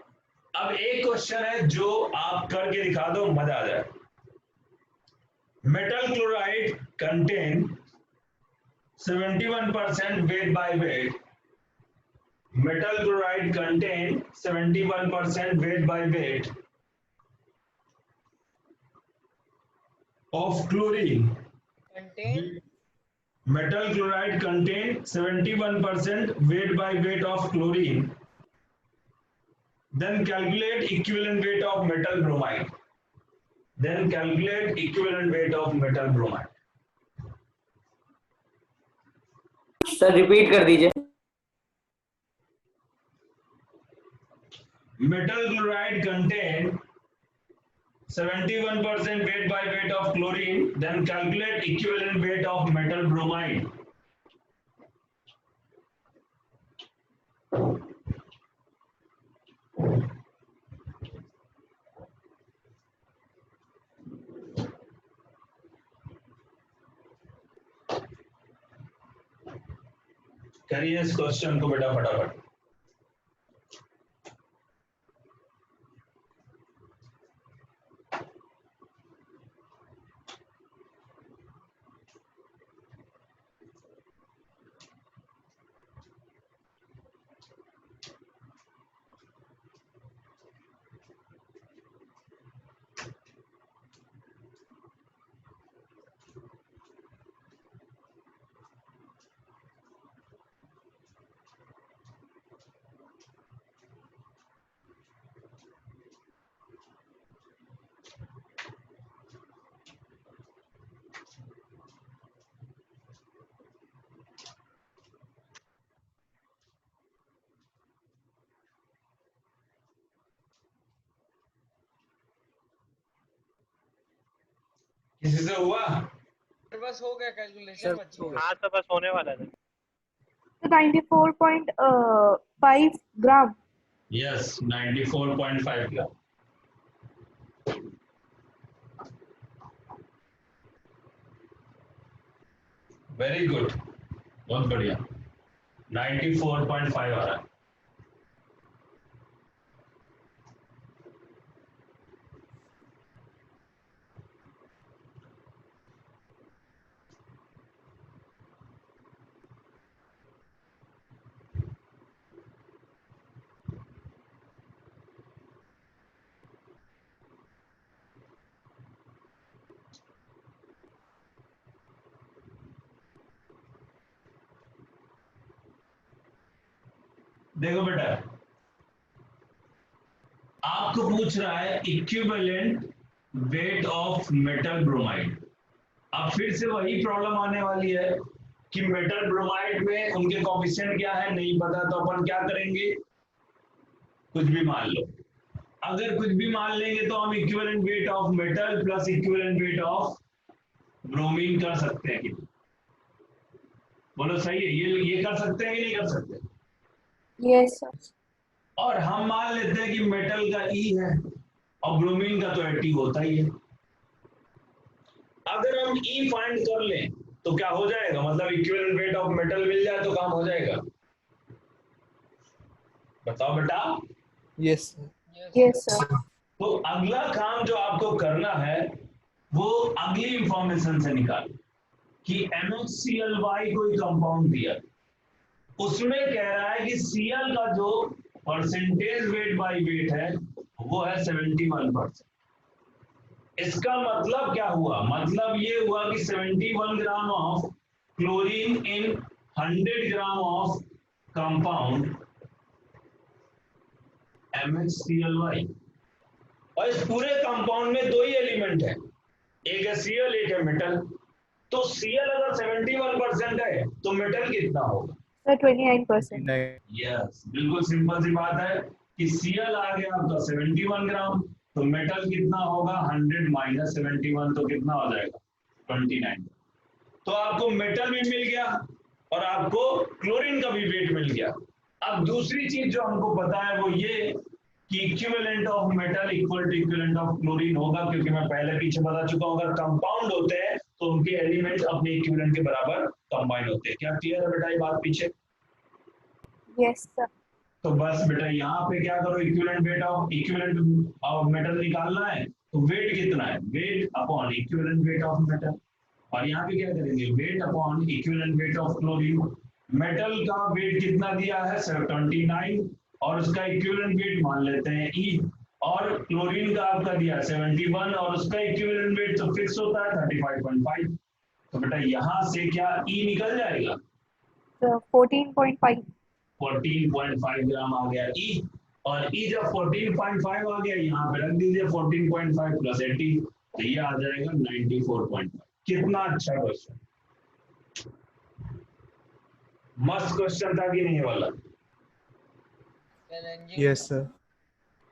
अब एक क्वेश्चन है जो आप करके दिखा दो, मजा आ जाए। Metal chloride contain 71% weight by weight. Metal chloride contain 71% weight by weight of chlorine. Contain Metal chloride contain 71% weight by weight of chlorine. Then calculate equivalent weight of metal bromide. Then calculate equivalent weight of metal bromide. Sir repeat कर दीजिए। Metal chloride contain 71% weight by weight of chlorine. Then calculate equivalent weight of metal bromide. करिए इस question को बेटा फटाफट। किसी से हुआ? सर बस हो गया कैलकुलेशन बची है। हाँ तो बस होने वाला है। So 94.5 gram. यस 94.5 ग्राम। वेरी गुड, बहुत बढ़िया। 94.5 आ रहा है। देखो बेटा, आपको पूछ रहा है equivalent weight of metal bromide. अब फिर से वही प्रॉब्लम आने वाली है कि मेटल ब्रोमाइड में उनके कोफिशिएंट क्या है नहीं पता, तो अपन क्या करेंगे, कुछ भी मान लो। अगर कुछ भी मान लेंगे तो हम equivalent weight of metal plus equivalent weight of bromine कर सकते हैं कि नहीं? बोलो सही है, ये कर सकते हैं कि नहीं कर सकते? Yes, sir. और हम मान लेते हैं कि मेटल का ई है और ब्रोमीन का तो 80 होता ही है। अगर हम ई फाइंड कर लें तो क्या हो जाएगा, मतलब इक्विवेलेंट वेट ऑफ मेटल मिल जाए तो काम हो जाएगा। बताओ बेटा। Yes Yes, sir. तो अगला काम जो आपको करना है वो अगली इंफॉर्मेशन से निकाल कि MnClY कोई कंपाउंड दिया, उसमें कह रहा है कि Cl का जो परसेंटेज वेट बाय वेट है वो है 71%। इसका मतलब क्या हुआ, मतलब ये हुआ कि 71 gram of chlorine in 100 gram of compound MnClY। और इस पूरे कंपाउंड में दो ही एलिमेंट है, एक है Cl एक है मेटल। तो Cl अगर 71% है तो मेटल कितना होगा? Sir, 29%. यस, बिल्कुल सिंपल सी बात है कि Cl आ गया आपका 71 ग्राम, तो मेटल कितना होगा 100 माइनस 71, तो कितना हो जाएगा 29। तो आपको मेटल भी मिल गया और आपको क्लोरीन का भी वेट मिल गया। अब दूसरी चीज जो हमको पता है वो ये कि equivalent of metal equal to equivalent of chlorine होगा, क्योंकि मैं पहले पीछे बता चुका हूं अगर कंपाउंड होते हैं तो उनके एलिमेंट अपने इक्विवेलेंट के बराबर कंबाइन होते हैं। क्या क्लियर है बेटा ये बात पीछे? Yes, sir. तो बस बेटा यहाँ पे क्या करो, इक्विवेलेंट ऑफ मेटल निकालना है तो वेट कितना है, weight upon equivalent weight of metal. और यहाँ पे क्या करेंगे, weight upon equivalent weight of chlorine. Metal का वेट कितना दिया है 29 और उसका इक्विवेलेंट वेट मान लेते हैं ई, और क्लोरीन का आपका दिया 71 और उसका इक्विवेलेंट वेट तो फिक्स होता है 35.5। तो बेटा यहाँ से क्या ई निकल जाएगा, So 14.5. 14.5 ग्राम आ गया ई, और ई जब 14.5 आ गया यहाँ पे रख दीजिए 14.5 प्लस 80, तो ये आ जाएगा 94.5। कितना अच्छा क्वेश्चन, मस्त क्वेश्चन था कि नहीं वाला? चैलेंजिंग यस था।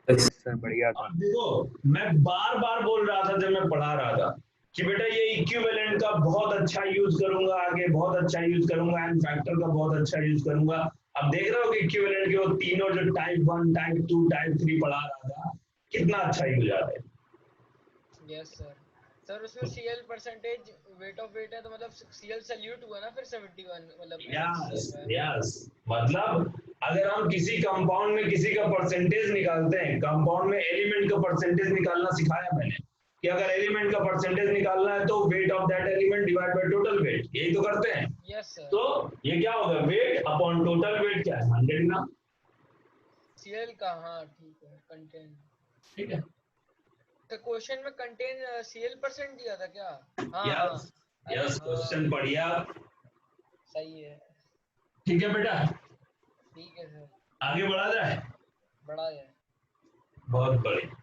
सर सर बढ़िया था। अब देखो मैं बार बार बोल रहा था जब मैं पढ़ा रहा था कि बेटा ये इक्विवेलेंट का बहुत अच्छा यूज करूंगा, आगे बहुत अच्छा यूज करूंगा, एंड फैक्टर का बहुत अच्छा यूज करूंगा। अब देख रहे हो कि इक्विवेलेंट के वो तीनों जो टाइप 1 टाइप 2 टाइप 3 पढ़ा रहा था कितना अच्छा यूज आ रहा है। Yes sir. सर उसमें Cl percentage weight of weight है तो मतलब Cl सल्यूट हुआ ना फिर 71 मतलब यस यस, मतलब अगर हम किसी कंपाउंड में किसी का परसेंटेज निकालते हैं, कंपाउंड में एलिमेंट का परसेंटेज निकालना सिखाया मैंने कि अगर एलिमेंट का परसेंटेज निकालना है तो weight of that element divide by total weight, यही तो करते हैं। Yes sir. तो ये क्या होगा, वेट अपॉन टोटल वेट क्या है 100 ग्राम, Cl का हाँ ठीक है कंटेन। ठीक है। तो क्वेश्चन में कंटेन Cl परसेंट दिया था क्या? हाँ यस हाँ यस, क्वेश्चन बढ़िया, सही है। ठीक है बेटा, ठीक है सर, आगे बढ़ा जाए। बड़ा है। बहुत बढ़िया,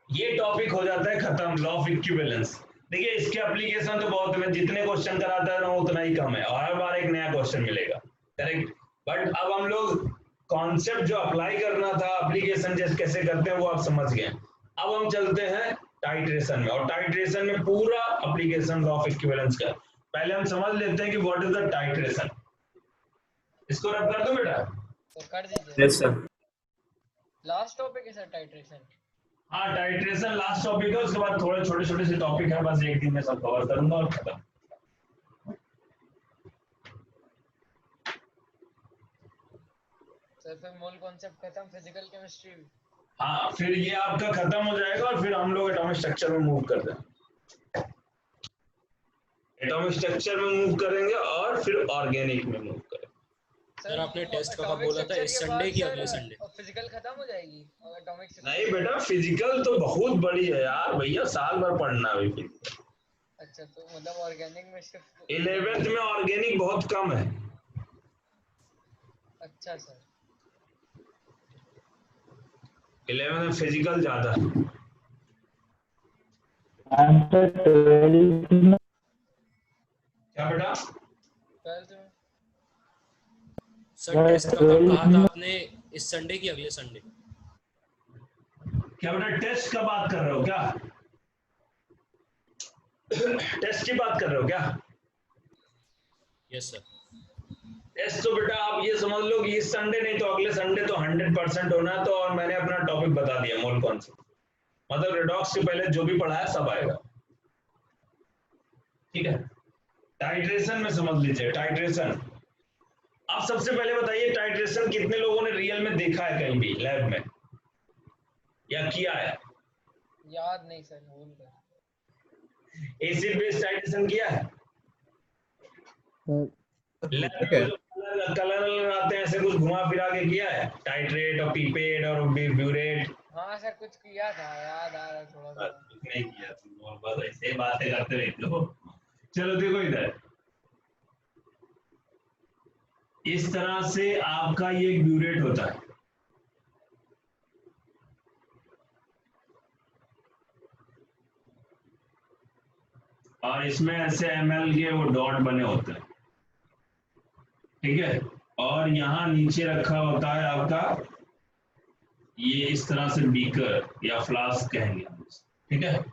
ये टॉपिक हो जाता है खत्म, लॉ ऑफ इक्विवेलेंस। देखिए इसके एप्लीकेशन तो बहुत है, जितने क्वेश्चन कराता है उतना ही कम है और हर बार एक नया क्वेश्चन मिलेगा, करेक्ट। बट अब हम लोग कॉन्सेप्ट जो अप्लाई करना था, एप्लीकेशन जैसे कैसे करते हैं वो आप समझ गए। अब हम चलते हैं टाइट्रेशन में, और टाइट्रेशन में पूरा एप्लीकेशन ऑफ इक्विवेलेंस का। पहले हम समझ लेते हैं कि व्हाट इज द टाइट्रेशन। इसको रब कर दो बेटा। तो कर दीजिए। Yes sir. लास्ट टॉपिक है सर टाइट्रेशन। हाँ टाइट्रेशन लास्ट टॉपिक है, उसके बाद थोड़े छोटे छोटे से टॉपिक है, बस एक दिन में सब कवर करूंगा और खत्म। सर फिर मोल कॉन्सेप्ट खत्म, फिजिकल केमिस्ट्री। हाँ फिर ये आपका खत्म हो जाएगा और फिर हम लोग एटॉमिक स्ट्रक्चर में मूव करते हैं। एटॉमिक स्ट्रक्चर में मूव करेंगे और फिर ऑर्गेनिक में मूव करेंगे। सर आपने टेस्ट का बोला था इस संडे की अगले संडे। फिजिकल खत्म हो जाएगी और एटॉमिक। नहीं बेटा फिजिकल तो बहुत बड़ी है यार भैया, साल भर पढ़ना है फिजिकल। अच्छा तो मतलब ऑर्गेनिक में शिफ्ट 11th में ऑर्गेनिक बहुत कम है। अच्छा सर 11th में फिजिकल ज्यादा है। क्या बेटा? 12th में सर टेस्ट का कब कहा था आपने? इस संडे की अगले संडे। क्या बेटा टेस्ट का बात कर रहे हो क्या? टेस्ट की बात कर रहे हो क्या? Yes sir. टेस्ट तो बेटा आप ये समझ लो कि इस संडे नहीं तो अगले संडे तो 100% होना है। तो और मैंने अपना टॉपिक बता दिया मोल कॉन्सेप्ट, मतलब रेडॉक्स से पहले जो भी पढ़ा है सब आएगा। ठीक है टाइट्रेशन में समझ लीजिए। टाइट्रेशन आप सबसे पहले बताइए टाइट्रेशन कितने लोगों ने रियल में देखा है कहीं भी लैब में या किया है? याद नहीं सर, भूल गए। एसिड बेस टाइट्रेशन किया है? लैब में जो कलर लगाते हैं ऐसे कुछ घुमा फिरा के किया है? टाइट्रेट और पीपेट और ब्यूरेट। हाँ सर कुछ किया था, याद आ रहा है थोड़ा सा। नहीं किया तुम और बस ऐसे बातें करते रहते हो। चलो देखो इधर, इस तरह से आपका ये ब्यूरेट होता है। और इसमें ऐसे ml के वो डॉट बने होते हैं। ठीक है और यहाँ नीचे रखा होता है आपका ये इस तरह से बीकर या फ्लास्क कहेंगे। ठीक है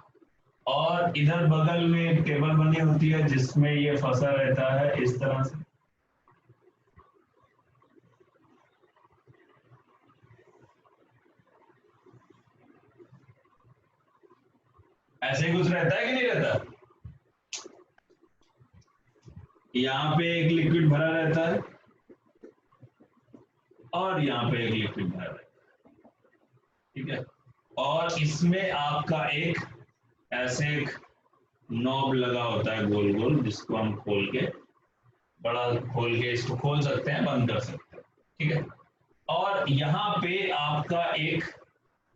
और इधर बगल में एक टेबल बनी होती है जिसमें ये फंसा रहता है इस तरह से। ऐसे ही कुछ रहता है कि नहीं रहता? यहाँ पे एक लिक्विड भरा रहता है और यहाँ पे एक लिक्विड भरा रहता है। ठीक है और इसमें आपका एक ऐसे एक नॉब लगा होता है गोल गोल, जिसको हम खोल के बड़ा खोल के इसको खोल सकते हैं, बंद कर सकते हैं। ठीक है और यहाँ पे आपका एक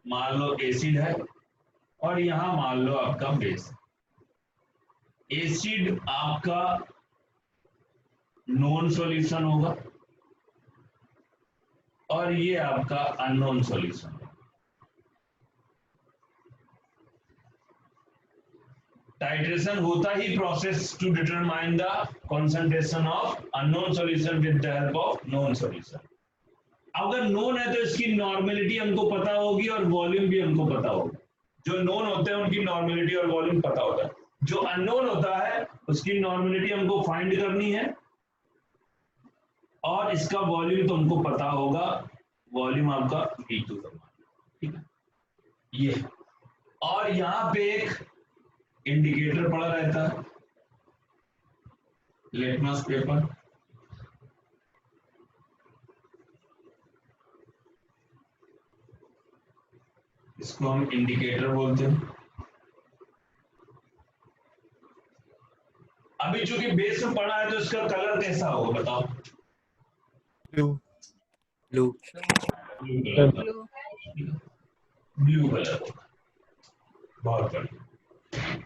मान लो एसिड है और यहाँ मान लो आपका बेस। एसिड आपका नॉन सॉल्यूशन होगा और ये आपका अननोन सॉल्यूशन है। टाइट्रेशन होता ही process to determine the concentration of unknown solution with the help of known solution. अगर नोन है तो इसकी नॉर्मेलिटी हमको पता होगी और वॉल्यूम भी हमको पता होगा। जो नोन होते हैं उनकी नॉर्मेलिटी और वॉल्यूम पता होता है। जो अननोन होता है उसकी नॉर्मेलिटी हमको फाइंड करनी है और इसका वॉल्यूम तो हमको पता होगा, वॉल्यूम आपका V2 का। ठीक है ये और यहाँ पे एक इंडिकेटर पड़ा रहता है, लिटमस पेपर। इसको हम इंडिकेटर बोलते हैं। अभी चूंकि बेस में पड़ा है तो इसका कलर कैसा होगा बताओ? Blue blue blue colour. बहुत बढ़िया।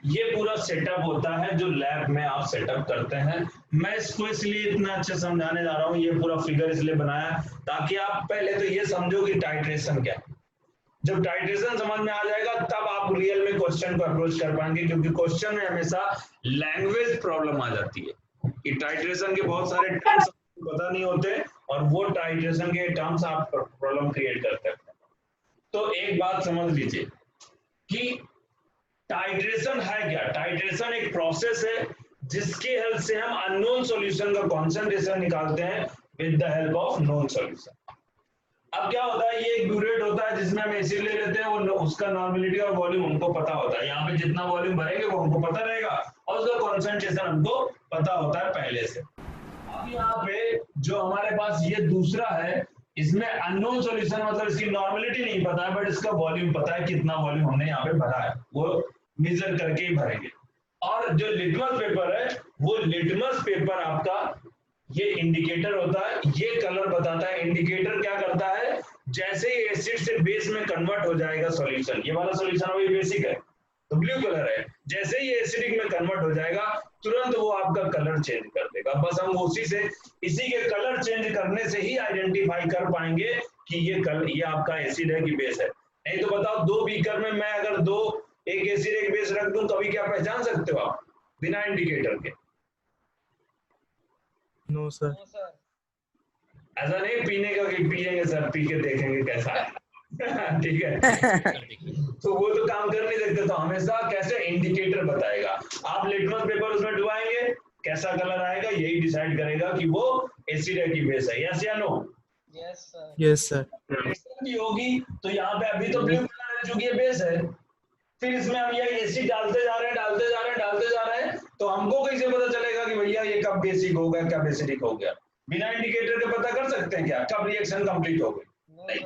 ये पूरा सेटअप होता है जो लैब में आप सेटअप करते हैं। मैं इसको इसलिए इतना अच्छा समझाने जा रहा हूँ, ये पूरा फिगर इसलिए बनाया ताकि आप पहले तो ये समझो कि टाइट्रेशन क्या है। जब टाइट्रेशन समझ में आ जाएगा तब आप रियल में क्वेश्चन को अप्रोच कर पाएंगे, क्योंकि क्वेश्चन में हमेशा लैंग्वेज प्रॉब्लम आ जाती है कि टाइट्रेशन के बहुत सारे टर्म्स पता नहीं होते और वो टाइट्रेशन के टर्म्स आप प्रॉब्लम क्रिएट करते हैं। तो एक बात समझ लीजिए कि टाइट्रेशन है क्या? टाइट्रेशन एक प्रोसेस है जिसकी हेल्प से हम अननोन सॉल्यूशन का कॉन्सेंट्रेशन निकालते हैं with the help of known solution. अब क्या होता है, ये एक ब्यूरेट होता है जिसमें हम एसिड ले लेते हैं, वो उसका नॉर्मेलिटी और वॉल्यूम हमको पता होता है। यहाँ पे जितना वॉल्यूम भरेंगे वो हमको पता रहेगा और उसका कॉन्सेंट्रेशन हमको पता होता है पहले से। अब यहाँ पे जो हमारे पास ये दूसरा है, इसमें अननोन सॉल्यूशन मतलब इसकी नॉर्मेलिटी नहीं पता है बट इसका वॉल्यूम पता है, कितना वॉल्यूम हमने यहाँ पे भरा है वो मेजर करके ही भरेंगे। और जो लिटमस पेपर है वो लिटमस पेपर आपका ये इंडिकेटर होता है, ये कलर बताता है। इंडिकेटर क्या करता है, जैसे ही एसिड से बेस में कन्वर्ट हो जाएगा सॉल्यूशन, ये वाला सॉल्यूशन अभी बेसिक है तो ब्लू कलर है, जैसे ही एसिडिक में कन्वर्ट हो जाएगा तुरंत वो आपका कलर चेंज कर देगा। बस हम उसी से, इसी के कलर चेंज करने से ही आइडेंटिफाई कर पाएंगे कि ये आपका एसिड है कि बेस है। नहीं तो बताओ, दो बीकर में मैं अगर दो, एक एसिड एक बेस रख दूं, कभी क्या पहचान सकते हो आप बिना इंडिकेटर के? No sir. No sir. ऐसा नहीं पीने का कि पिएंगे सर, पी के देखेंगे कैसा है ठीक है तो वो तो काम कर नहीं सकते, तो हमेशा कैसे इंडिकेटर बताएगा। आप लिटमस पेपर उसमें डुबाएंगे, कैसा कलर आएगा यही डिसाइड करेगा कि वो एसिड है कि बेस है। यस या no? Yes sir. Yes sir. की होगी तो यहाँ पे अभी तो ब्लू कलर है चूंकि ये बेस है, फिर इसमें हम ये एसिड डालते जा रहे हैं तो हमको कैसे पता चलेगा कि भैया ये कब बेसिक हो गया, कब एसिडिक हो गया? बिना इंडिकेटर के पता कर सकते हैं क्या कब रिएक्शन कंप्लीट हो गई? नहीं।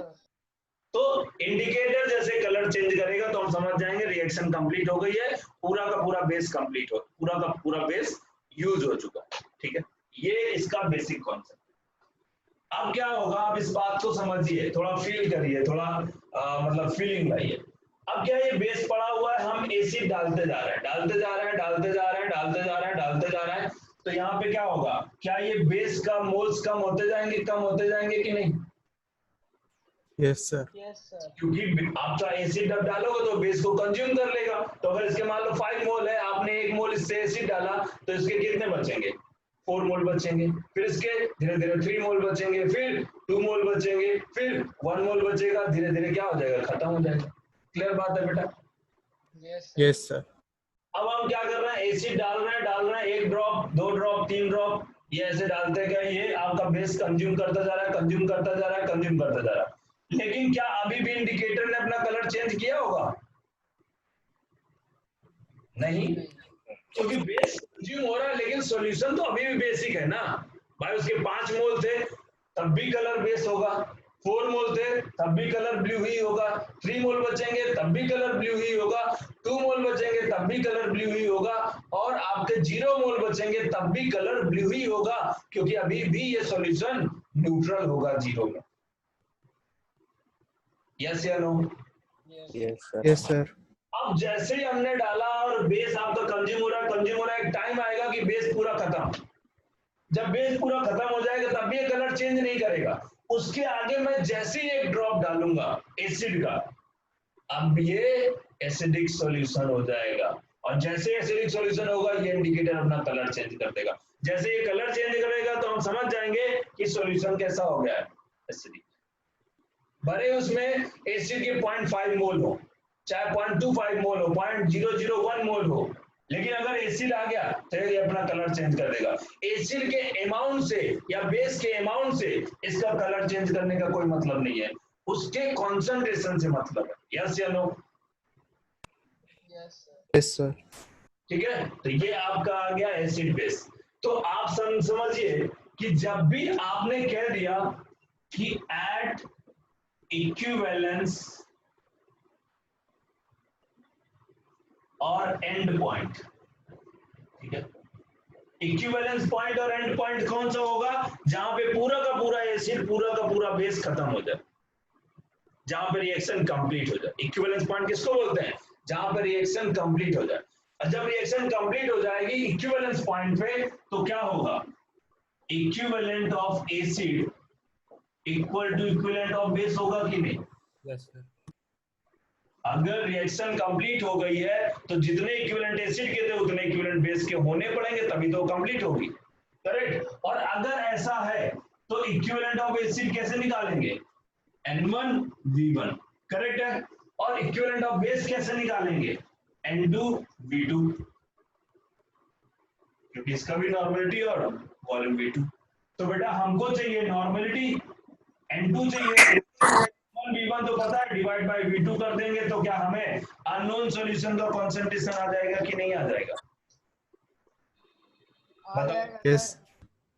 तो इंडिकेटर जैसे कलर चेंज करेगा तो हम समझ जाएंगे रिएक्शन कंप्लीट हो गई है, पूरा का पूरा बेस कंप्लीट हो, पूरा का पूरा बेस यूज हो चुका है। ठीक है, ये इसका बेसिक कॉन्सेप्ट। अब क्या होगा, आप इस बात को समझिए, थोड़ा फील करिए, थोड़ा मतलब फीलिंग लाइए। अब क्या ये बेस पड़ा हुआ है, हम एसिड डालते जा रहे हैं, तो यहाँ पे क्या होगा, क्या ये बेस का मोल्स कम होते जाएंगे कि नहीं? Yes sir. Yes sir. क्योंकि आपका एसिड जब डालोगे तो बेस को कंज्यूम कर लेगा। तो अगर इसके मान लो 5 मोल है, आपने 1 मोल इससे एसिड डाला तो इसके कितने बचेंगे? 4 मोल बचेंगे। फिर इसके धीरे धीरे 3 मोल बचेंगे, फिर 2 मोल बचेंगे, फिर 1 मोल बचेगा, धीरे धीरे क्या हो जाएगा, खत्म हो जाएगा। क्लियर बात है बेटा? Yes sir. अब हम क्या कर रहे हैं, एसिड डाल रहे हैं 1 ड्रॉप 2 ड्रॉप 3 ड्रॉप, ये ऐसे डालते गए, ये आपका बेस कंज्यूम करता जा रहा है। लेकिन क्या अभी भी इंडिकेटर ने अपना कलर चेंज किया होगा? नहीं, क्योंकि बेस कंज्यूम हो रहा है लेकिन सॉल्यूशन तो अभी भी बेसिक है ना भाई। उसके 5 मोल थे तब भी कलर बेस होगा, 4 मोल थे तब भी कलर ब्लू ही होगा, 3 मोल बचेंगे तब भी कलर ब्लू ही होगा, 2 मोल बचेंगे तब भी कलर ब्लू ही होगा, और आपके 0 मोल बचेंगे तब भी कलर ब्लू ही होगा, क्योंकि अभी भी ये सॉल्यूशन न्यूट्रल होगा 0 में। यस या नो? Yes sir. अब जैसे ही हमने डाला और बेस आपका कंज्यूम हो रहा है, एक टाइम आएगा कि बेस पूरा खत्म। जब बेस पूरा खत्म हो जाएगा तब भी ये कलर चेंज नहीं करेगा। उसके आगे मैं जैसे ही 1 ड्रॉप डालूंगा एसिड का, अब ये एसिडिक सॉल्यूशन हो जाएगा, और जैसे एसिडिक सॉल्यूशन होगा ये इंडिकेटर अपना कलर चेंज कर देगा। जैसे ये कलर चेंज करेगा तो हम समझ जाएंगे कि सॉल्यूशन कैसा हो गया है, एसिडिक। भले उसमें एसिड के 0.5 मोल हो, चाहे 0.25 मोल हो, 0.001 मोल हो, लेकिन अगर एसिड आ गया तो ये अपना कलर चेंज कर देगा। एसिड के अमाउंट से या बेस के अमाउंट से इसका कलर चेंज करने का कोई मतलब नहीं है, उसके कॉन्सेंट्रेशन से मतलब है। यस या नो? Yes sir. ठीक है, तो ये आपका आ गया एसिड बेस। तो आप समझिए कि जब भी आपने कह दिया कि एट इक्विवेलेंस और एंड पॉइंट, ठीक है, इक्विवेलेंस पॉइंट और एंड पॉइंट कौन सा होगा? जहां पे पूरा का पूरा एसिड, पूरा का पूरा बेस खत्म हो जाए, जहां पे रिएक्शन कंप्लीट हो जाए। इक्विवेलेंस पॉइंट किसको बोलते हैं? जहां पे रिएक्शन कंप्लीट हो जाए। और जब रिएक्शन कंप्लीट हो जाएगी इक्विवेलेंस पॉइंट पे, तो क्या होगा, equivalent of acid equal to equivalent of base होगा कि नहीं? Yes sir. अगर रिएक्शन कंप्लीट हो गई है तो जितने इक्विवेलेंट एसिड के थे उतने इक्विवेलेंट बेस के होने पड़ेंगे, तभी तो कंप्लीट होगी। करेक्ट? और अगर ऐसा है तो इक्विवेलेंट ऑफ एसिड कैसे निकालेंगे? N1 V1, करेक्ट है। और इक्विवेलेंट ऑफ बेस कैसे निकालेंगे? N2 V2, क्योंकि इसका भी नॉर्मेलिटी और वॉल्यूम V2। तो बेटा हमको चाहिए नॉर्मेलिटी, N2 चाहिए, V1 तो पता है, डिवाइड बाय V2 कर देंगे तो क्या हमें अननोन सॉल्यूशन का कंसंट्रेशन आ जाएगा कि नहीं आ जाएगा? आ जाएगा Yes. सर।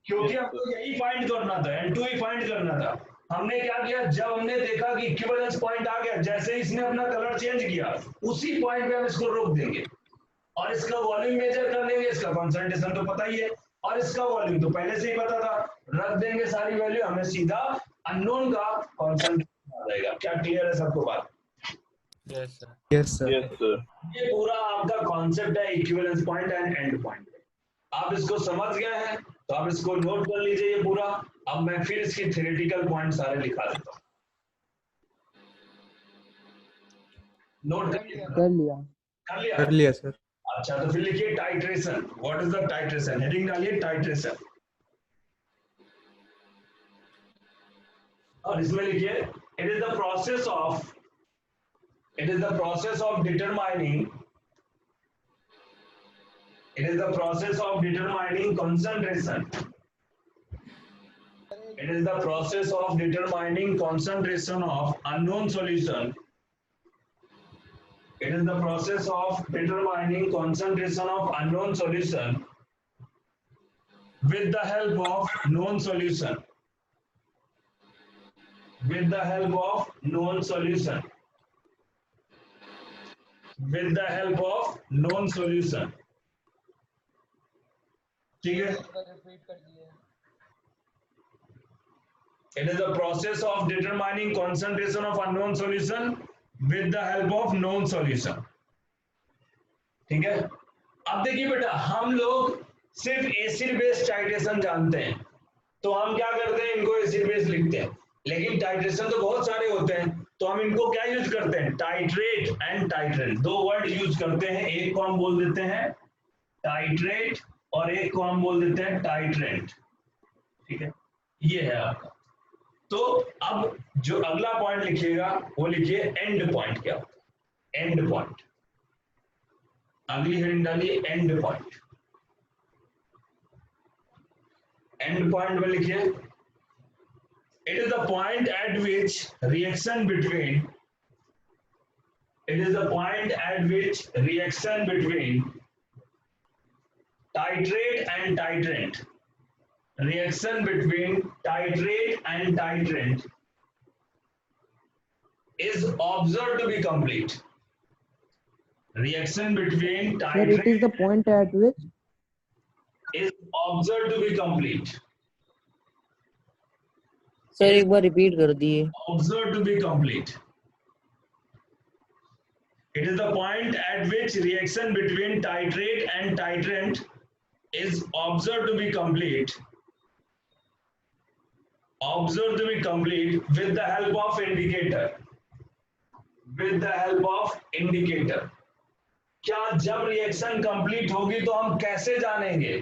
क्योंकि हमको यही फाइंड करना था, N2 ही फाइंड करना था। हमने क्या किया, जब हमने देखा कि इक्विवेलेंस पॉइंट आ गया, जैसे ही इसने अपना कलर चेंज किया उसी पॉइंट पे हम इसको रोक देंगे और इसका वॉल्यूम मेजर कर लेंगे। इसका कंसंट्रेशन तो पता ही है और इसका वॉल्यूम तो पहले से ही पता था, रख देंगे सारी वैल्यू, हमें सीधा अननोन का कंसंट्रेशन आ जाएगा। क्या क्लियर है सबको बात? Yes sir. Yes, sir. Yes sir. ये पूरा आपका कॉन्सेप्ट है equivalence point and and point. आप इसको समझ गए हैं तो आप इसको नोट कर लीजिए ये पूरा। अब मैं फिर इसकी थ्योरेटिकल पॉइंट सारे लिखा देता हूँ, नोट कर लिया? कर लिया। कर लिया? कर लिया सर। अच्छा, तो फिर लिखिए titration. What is the titration? Heading डालिए टाइट्रेशन और इसमें लिखिए it is the process of determining concentration. It is the process of determining concentration of unknown solution. It is the process of determining concentration of unknown solution with the help of known solution. With the help of known solution. With the help of known solution. ठीक है? Repeat कर दिए। It is the process of determining concentration of unknown solution with the help of known solution. ठीक है? अब देखिए बेटा, हम लोग सिर्फ एसिड बेस टाइट्रेशन जानते हैं, तो हम क्या करते हैं, इनको एसिड बेस लिखते हैं। लेकिन टाइट्रेशन तो बहुत सारे होते हैं, तो हम इनको क्या यूज करते हैं, टाइट्रेट एंड टाइट्रेंट, दो वर्ड यूज करते हैं। एक को हम बोल देते हैं टाइट्रेट और एक को हम बोल देते हैं टाइट्रेंट। ठीक है, ये है आपका। तो अब जो अगला पॉइंट लिखिएगा वो लिखिए एंड पॉइंट। क्या होता है एंड पॉइंट? अगली हेडिंग डालिए एंड पॉइंट। एंड पॉइंट में लिखिए it is the point eight which reaction between titrate and titrant. Reaction between titrate and titrant is observed to be complete. Reaction between Sir, it is titrate the point at which is observed to be complete. Sir एक बार repeat कर दिए। Observed to be complete. It is the point at which reaction between titrate and titrant is observed to be complete. Observed to be complete with the help of indicator. With the help of indicator. क्या जब reaction complete होगी तो हम कैसे जानेंगे,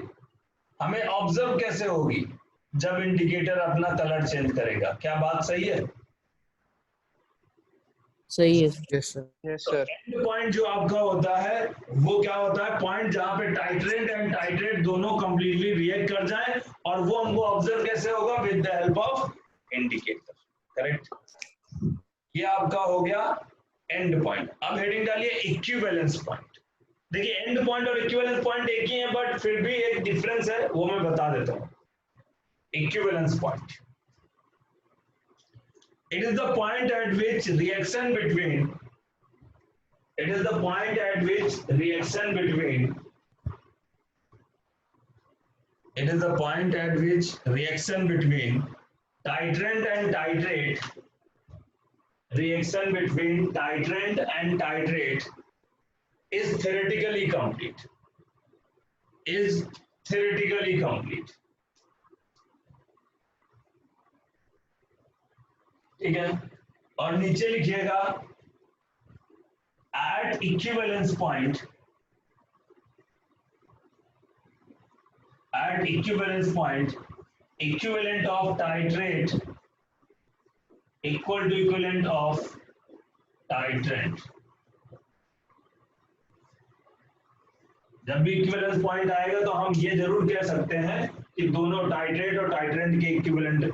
हमें observe कैसे होगी? जब इंडिकेटर अपना कलर चेंज करेगा। क्या बात सही है? सही है। Yes, sir. यस तो सर। एंड पॉइंट जो आपका होता है वो क्या होता है, पॉइंट जहां पे टाइट्रेंट एंड टाइट्रेट दोनों कंप्लीटली रिएक्ट कर जाए, और वो हमको ऑब्जर्व कैसे होगा, with the help of indicator. Correct, ये आपका हो गया एंड पॉइंट। अब हेडिंग डालिए इक्विवेलेंस पॉइंट। देखिए एंड पॉइंट और इक्विवेलेंस पॉइंट एक ही है, बट फिर भी एक डिफरेंस है, वो मैं बता देता हूं। Equivalence point, it is the point at which reaction between it is the point at which reaction between it is the point at which reaction between titrant and titrate reaction between titrant and titrate is theoretically complete, is theoretically complete. ठीक है, और नीचे लिखिएगा at equivalence point, at equivalence point equivalent of titrate equal to equivalent of titrant. जब भी equivalence point आएगा तो हम ये जरूर कह सकते हैं कि दोनों टाइट्रेट और टाइट्रेंट के इक्विवेलेंट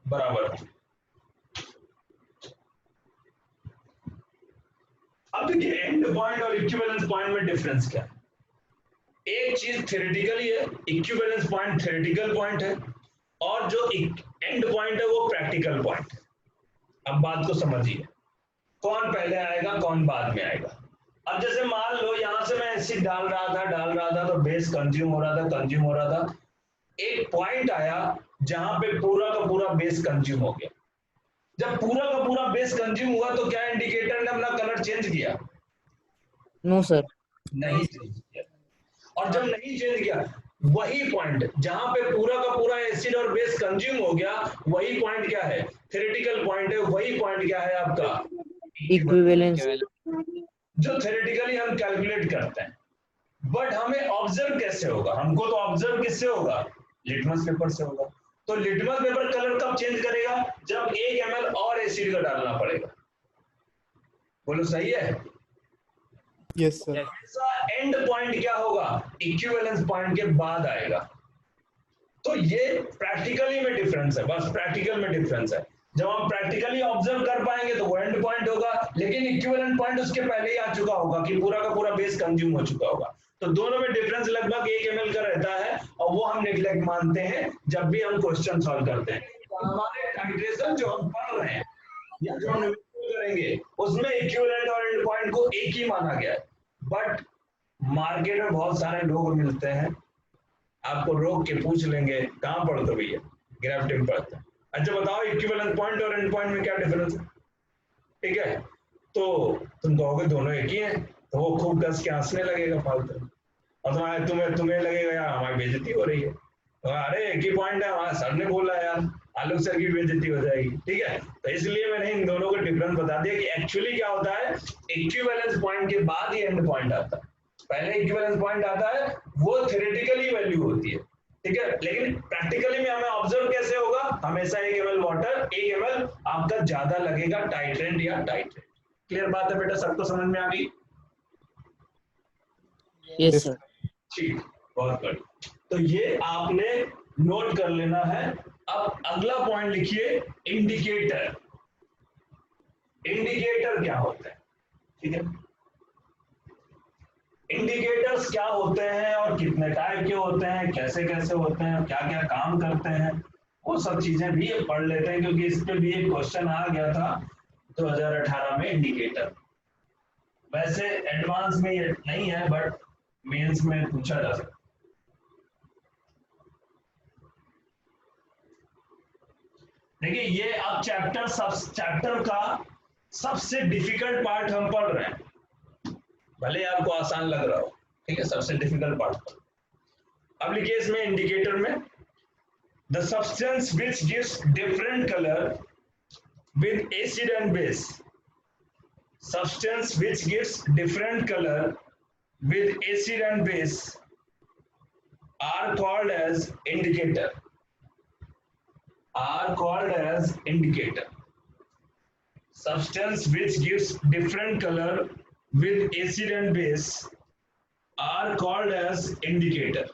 बराबर हैं। अब देखिए एंड पॉइंट और इक्विवेलेंस पॉइंट में डिफरेंस क्या है। एक चीज थ्योरेटिकली है, इक्विवेलेंस पॉइंट थ्योरेटिकल पॉइंट है, और जो एंड पॉइंट है वो प्रैक्टिकल पॉइंट है। अब बात को समझिए, कौन पहले आएगा कौन बाद में आएगा। अब जैसे मान लो यहां से मैं एसिड डाल रहा था तो बेस कंज्यूम हो रहा था। एक पॉइंट आया जहां पे पूरा का पूरा बेस कंज्यूम हो गया। जब पूरा का पूरा बेस कंज्यूम हुआ तो क्या इंडिकेटर ने अपना कलर चेंज किया? No sir. नहीं चेंज किया। और जब नहीं चेंज किया, वही पॉइंट जहां पे पूरा का पूरा एसिड और बेस कंज्यूम हो गया, वही पॉइंट क्या है? थ्योरेटिकल पॉइंट है। वही पॉइंट क्या है आपका? इक्विवेलेंस। जो थ्योरेटिकली हम कैलकुलेट करते हैं, बट हमें ऑब्जर्व कैसे होगा? हमको तो ऑब्जर्व किससे होगा? लिटमस पेपर से होगा। तो लिटमस पेपर कलर कब चेंज करेगा? जब 1 ml और एसिड का डालना पड़ेगा। बोलो सही है? Yes sir. ऐसा एंड पॉइंट क्या होगा? इक्विवेलेंस पॉइंट के बाद आएगा। तो ये प्रैक्टिकली में डिफरेंस है, बस प्रैक्टिकल में डिफरेंस है। जब हम प्रैक्टिकली ऑब्जर्व कर पाएंगे तो वो एंड पॉइंट होगा, लेकिन इक्विवेलेंट पॉइंट उसके पहले ही आ चुका होगा कि पूरा का पूरा बेस कंज्यूम हो चुका होगा। तो दोनों में डिफरेंस लगभग 1 ml का रहता है, और वो हम नेग्लेक्ट मानते हैं जब भी हम क्वेश्चन सॉल्व करते हैं। तो हमारे टाइट्रेशन जो हम पढ़ रहे हैं या जो हम करेंगे उसमें इक्विवेलेंट और एंड पॉइंट को एक ही माना गया है। बट मार्केट में बहुत सारे लोग मिलते हैं, आपको रोक के पूछ लेंगे कहाँ पढ़ते हो भैया? ग्राफ्टिंग पढ़ते हैं। अच्छा बताओ इक्विवेलेंट पॉइंट और एंड पॉइंट में क्या डिफरेंस है? ठीक है, तो तुम कहोगे दोनों एक ही है, तो वो खूब कस के हंसने लगेगा फालतू, और तुम्हें लगेगा यार हमारी बेइज्जती हो रही है। तो अरे एक ही पॉइंट है, हमारे सर ने बोला यार, आलोक सर की बेइज्जती हो जाएगी। ठीक है, तो इसलिए मैंने इन दोनों को डिफरेंस बता दिया कि एक्चुअली क्या होता है। इक्विवेलेंस पॉइंट के बाद ही एंड पॉइंट आता है। पहले इक्विवेलेंस पॉइंट आता है, वो थ्योरेटिकली वैल्यू होती है। ठीक है, लेकिन प्रैक्टिकली में हमें ऑब्जर्व कैसे होगा? हमेशा 1 ml वाटर, 1 ml आपका ज्यादा लगेगा टाइट्रेंट या टाइट्रेट। क्लियर बात है बेटा? सबको समझ में आ गई? Yes sir. ठीक, बहुत बढ़िया। तो ये आपने नोट कर लेना है। अब अगला पॉइंट लिखिए, इंडिकेटर। इंडिकेटर क्या होता है? ठीक है, इंडिकेटर्स क्या होते हैं और कितने टाइप के होते हैं, कैसे कैसे होते हैं, क्या क्या काम करते हैं, वो सब चीजें भी पढ़ लेते हैं, क्योंकि इस पे भी एक क्वेश्चन आ गया था 2018 में इंडिकेटर। वैसे एडवांस में ये नहीं है, बट मेंस में पूछा जा सकता है। देखिए ये अब चैप्टर का सबसे डिफिकल्ट पार्ट हम पढ़ रहे हैं, भले आपको आसान लग रहा हो। ठीक है, सबसे डिफिकल्ट पार्ट। अब लिखिए इसमें इंडिकेटर में, the substance which gives different colour with acid and base. Substance which gives different color with acid and base are called as indicator. Are called as indicator. Substance which gives different color with acid and base are called as indicator.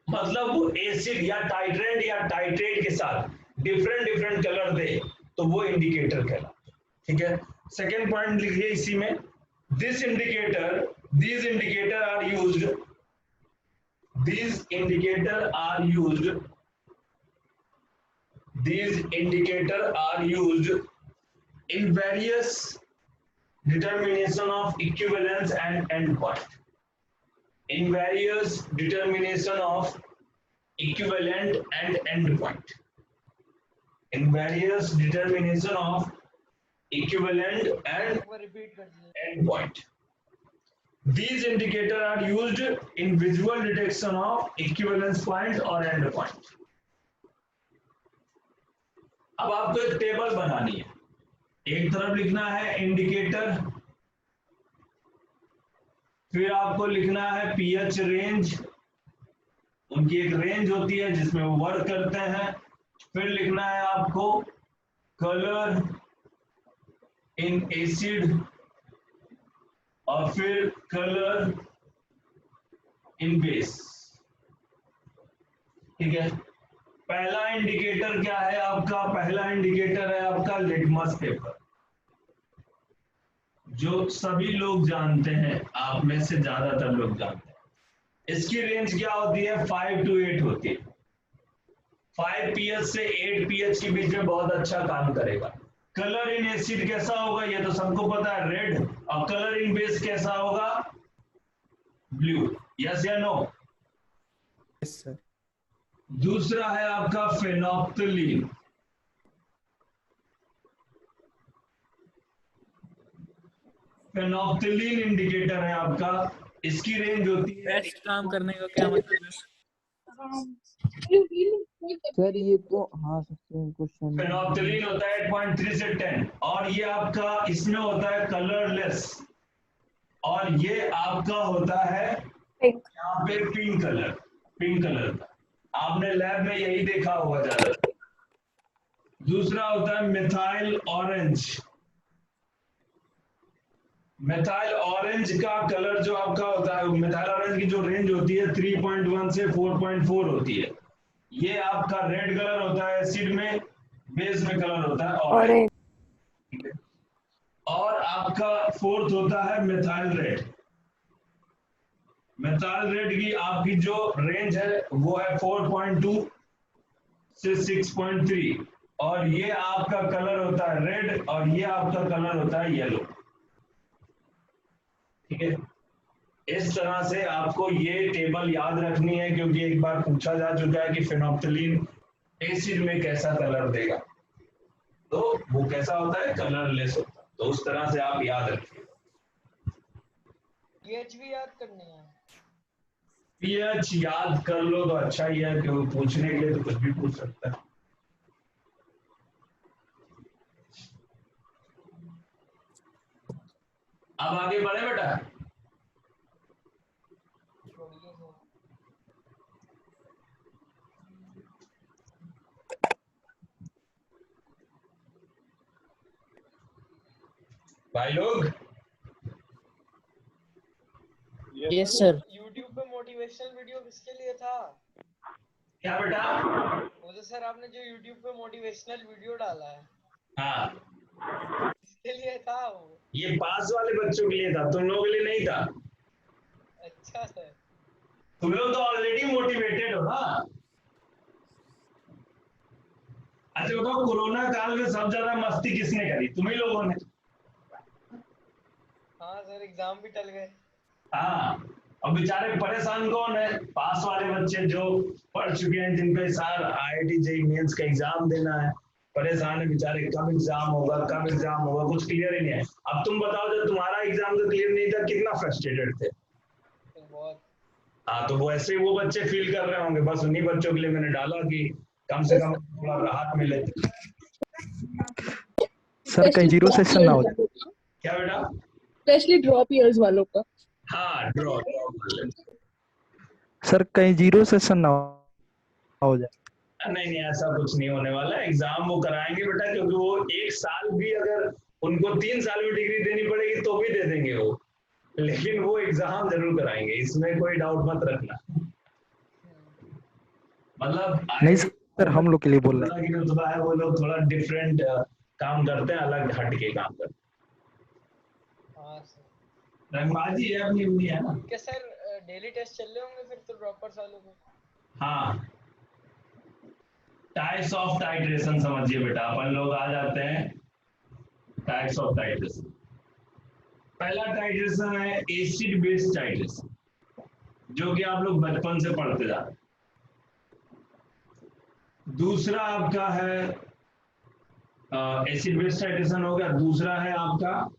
मतलब वो acid या titrant या titrate के साथ different colour दे तो वो indicator कहलाता है। ठीक है, सेकेंड पॉइंट लिखिए इसी में, these indicator are used in various determination of equivalence and endpoint. In various determination of equivalent and endpoint. In various determination of equivalent and endpoint. These indicators are used in visual detection of equivalence point or endpoint. अब आपको एक table बनानी है, एक तरफ लिखना है indicator, फिर आपको लिखना है पीएच रेंज, उनकी एक रेंज होती है जिसमें वो वर्क करते हैं। फिर लिखना है आपको कलर इन एसिड और फिर कलर इन बेस। ठीक है, पहला इंडिकेटर क्या है आपका? पहला इंडिकेटर है आपका लिटमस पेपर, जो सभी लोग जानते हैं, आप में से ज्यादातर लोग जानते हैं। इसकी रेंज क्या होती है? 5 to 8 होती है। 5 pH से 8 pH के बीच में बहुत अच्छा काम करेगा। कलर इन एसिड कैसा होगा? ये तो सबको पता है, रेड। और कलर इन बेस कैसा होगा? ब्लू। यस या नो? Yes, sir. दूसरा है आपका फेनोप्थलीन। फेनोप्थलीन इंडिकेटर है आपका, इसकी रेंज होती है बेस्ट काम करने का क्या मतलब है? सर ये तो हाँ सबसे क्वेश्चन फेनोप्थलीन होता है 8.3 से 10, और ये आपका इसमें होता है कलरलेस, और ये आपका होता है Pink. यहाँ पे पिंक कलर, पिंक कलर का। आपने लैब में यही देखा होगा ज्यादा। दूसरा होता है मिथाइल ऑरेंज। मिथाइल ऑरेंज का कलर जो आपका होता है, मिथाइल ऑरेंज की जो रेंज होती है 3.1 से 4.4 होती है। ये आपका रेड कलर होता है एसिड में, बेस में कलर होता है ऑरेंज। Orange. और आपका फोर्थ होता है मिथाइल रेड। मिथाइल रेड की आपकी जो रेंज है वो है 4.2 से 6.3, और ये आपका कलर होता है रेड, और ये आपका कलर होता है येलो। ठीक है, इस तरह से आपको ये टेबल याद रखनी है, क्योंकि एक बार पूछा जा चुका है कि फेनोप्थलीन एसिड में कैसा कलर देगा, तो वो कैसा होता है? कलरलेस होता है। तो उस तरह से आप याद रखिए। पीएच भी याद करनी है। पीएच याद कर लो तो अच्छा ही है, क्योंकि पूछने के लिए तो कुछ भी पूछ सकता है। अब आगे बढ़े बेटा। छोड़िए सर। भाई लोग, यस सर। YouTube पे मोटिवेशनल वीडियो किसके लिए था? क्या बेटा? वो तो सर आपने जो YouTube पे मोटिवेशनल वीडियो डाला है, हाँ, किसके लिए था वो? ये पास वाले बच्चों के लिए था, तुम लोगों के लिए नहीं था। अच्छा सर। तुम लोग तो ऑलरेडी मोटिवेटेड हो ना। अच्छा बताओ, कोरोना काल में सबसे ज्यादा मस्ती किसने करी? तुम ही लोगों ने। हाँ सर, एग्जाम भी टल गए। हाँ, और बेचारे परेशान कौन है? पास वाले बच्चे जो पढ़ चुके हैं, जिनका इस साल IIT JEE मेंस का एग्जाम देना है, परेशान है बेचारे, कब एग्जाम होगा, कब एग्जाम होगा, कुछ क्लियर ही नहीं है। अब तुम बताओ, जब तुम्हारा एग्जाम तो क्लियर नहीं था, कितना फ्रस्ट्रेटेड थे? तो बहुत। हाँ, तो वो ऐसे ही वो बच्चे फील कर रहे होंगे। बस उन्हीं बच्चों के लिए मैंने डाला कि कम से कम थोड़ा राहत मिले। सर कहीं जीरो सेशन ना हो जाए। क्या बेटा? स्पेशली ड्रॉप ईयर्स वालों का। हाँ, ड्रॉ। सर कहीं जीरो सेशन ना हो जाए। नहीं नहीं, ऐसा कुछ नहीं होने वाला है। एग्जाम वो कराएंगे बेटा, क्योंकि वो एक साल भी, अगर उनको 3 साल में डिग्री देनी पड़ेगी तो भी दे देंगे वो, लेकिन वो एग्जाम जरूर कराएंगे, इसमें कोई डाउट मत रखना। मतलब नहीं सर, हम लोग के लिए बोल रहे हैं। कि रुतबा है, वो लोग थोड़ा डिफरेंट काम करते हैं, अलग हट के काम करते हैं। हाँ सर। रंगबाजी है अपनी अपनी, है ना। क्या सर डेली टेस्ट चल रहे होंगे फिर तो ड्रॉपर्स वालों को? हाँ, टाइप्स ऑफ टाइट्रेशन समझिए बेटा। अपन लोग आ जाते हैं टाइप्स ऑफ टाइट्रेशन। पहला टाइट्रेशन है एसिड बेस टाइट्रेशन, जो कि आप लोग बचपन से पढ़ते जा रहे हैं। दूसरा आपका है एसिड बेस टाइट्रेशन हो गया। दूसरा है आपका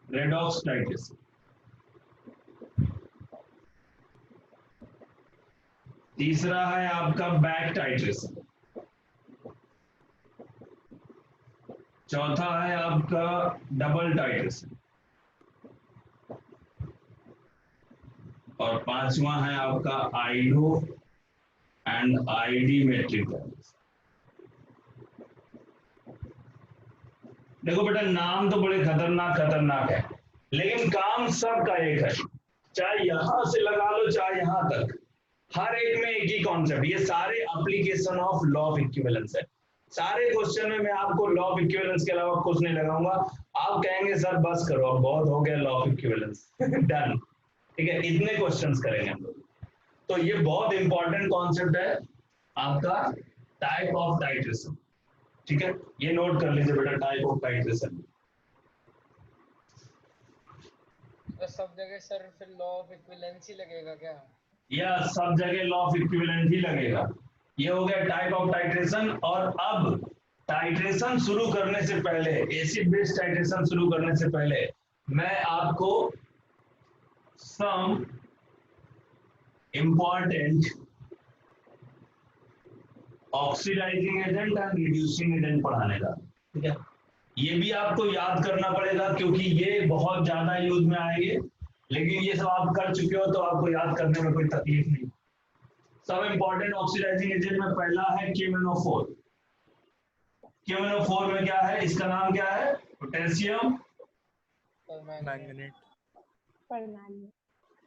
रेडॉक्स टाइट्रेशन। तीसरा है आपका बैक टाइट्रेशन। चौथा है आपका डबल टाइट्रेशन। और पांचवा है आपका आइडो एंड आईडी मेट्रिक टाइट्रेशन। देखो बेटा नाम तो बड़े खतरनाक खतरनाक है, लेकिन काम सबका एक है, चाहे यहां से लगा लो चाहे यहां तक, हर एक में एक ही कॉन्सेप्ट। ये सारे application of law of equivalence है। सारे क्वेश्चन में मैं आपको लॉ ऑफ इक्विवेलेंस के अलावा कुछ नहीं लगाऊंगा। आप कहेंगे सर बस करो अब बहुत हो गया लॉ ऑफ इक्विवेलेंस डन, ठीक है, इतने क्वेश्चंस करेंगे हम लोग। तो ये बहुत इंपॉर्टेंट कॉन्सेप्ट है आपका टाइप ऑफ टाइट्रेशन, ठीक है, ये नोट कर लीजिए बेटा, टाइप ऑफ टाइट्रेशन। तो सब जगह सर फिर लॉ ऑफ इक्विवेलेंस ही लगेगा क्या? या सब जगह लॉ ऑफ इक्विवेलेंस ही लगेगा। ये हो गया टाइप ऑफ टाइट्रेशन। और अब टाइट्रेशन शुरू करने से पहले, एसिड बेस टाइट्रेशन शुरू करने से पहले मैं आपको some important oxidising agent and reducing agent पढ़ाने का, ठीक है। ये भी आपको याद करना पड़ेगा क्योंकि ये बहुत ज्यादा यूज में आएंगे, लेकिन ये सब आप कर चुके हो तो आपको याद करने में कोई तकलीफ नहीं। सब इंपॉर्टेंट ऑक्सीडाइजिंग एजेंट में पहला है KMnO4। KMnO4 में क्या है, इसका नाम क्या है, पोटेशियम मैंगनीट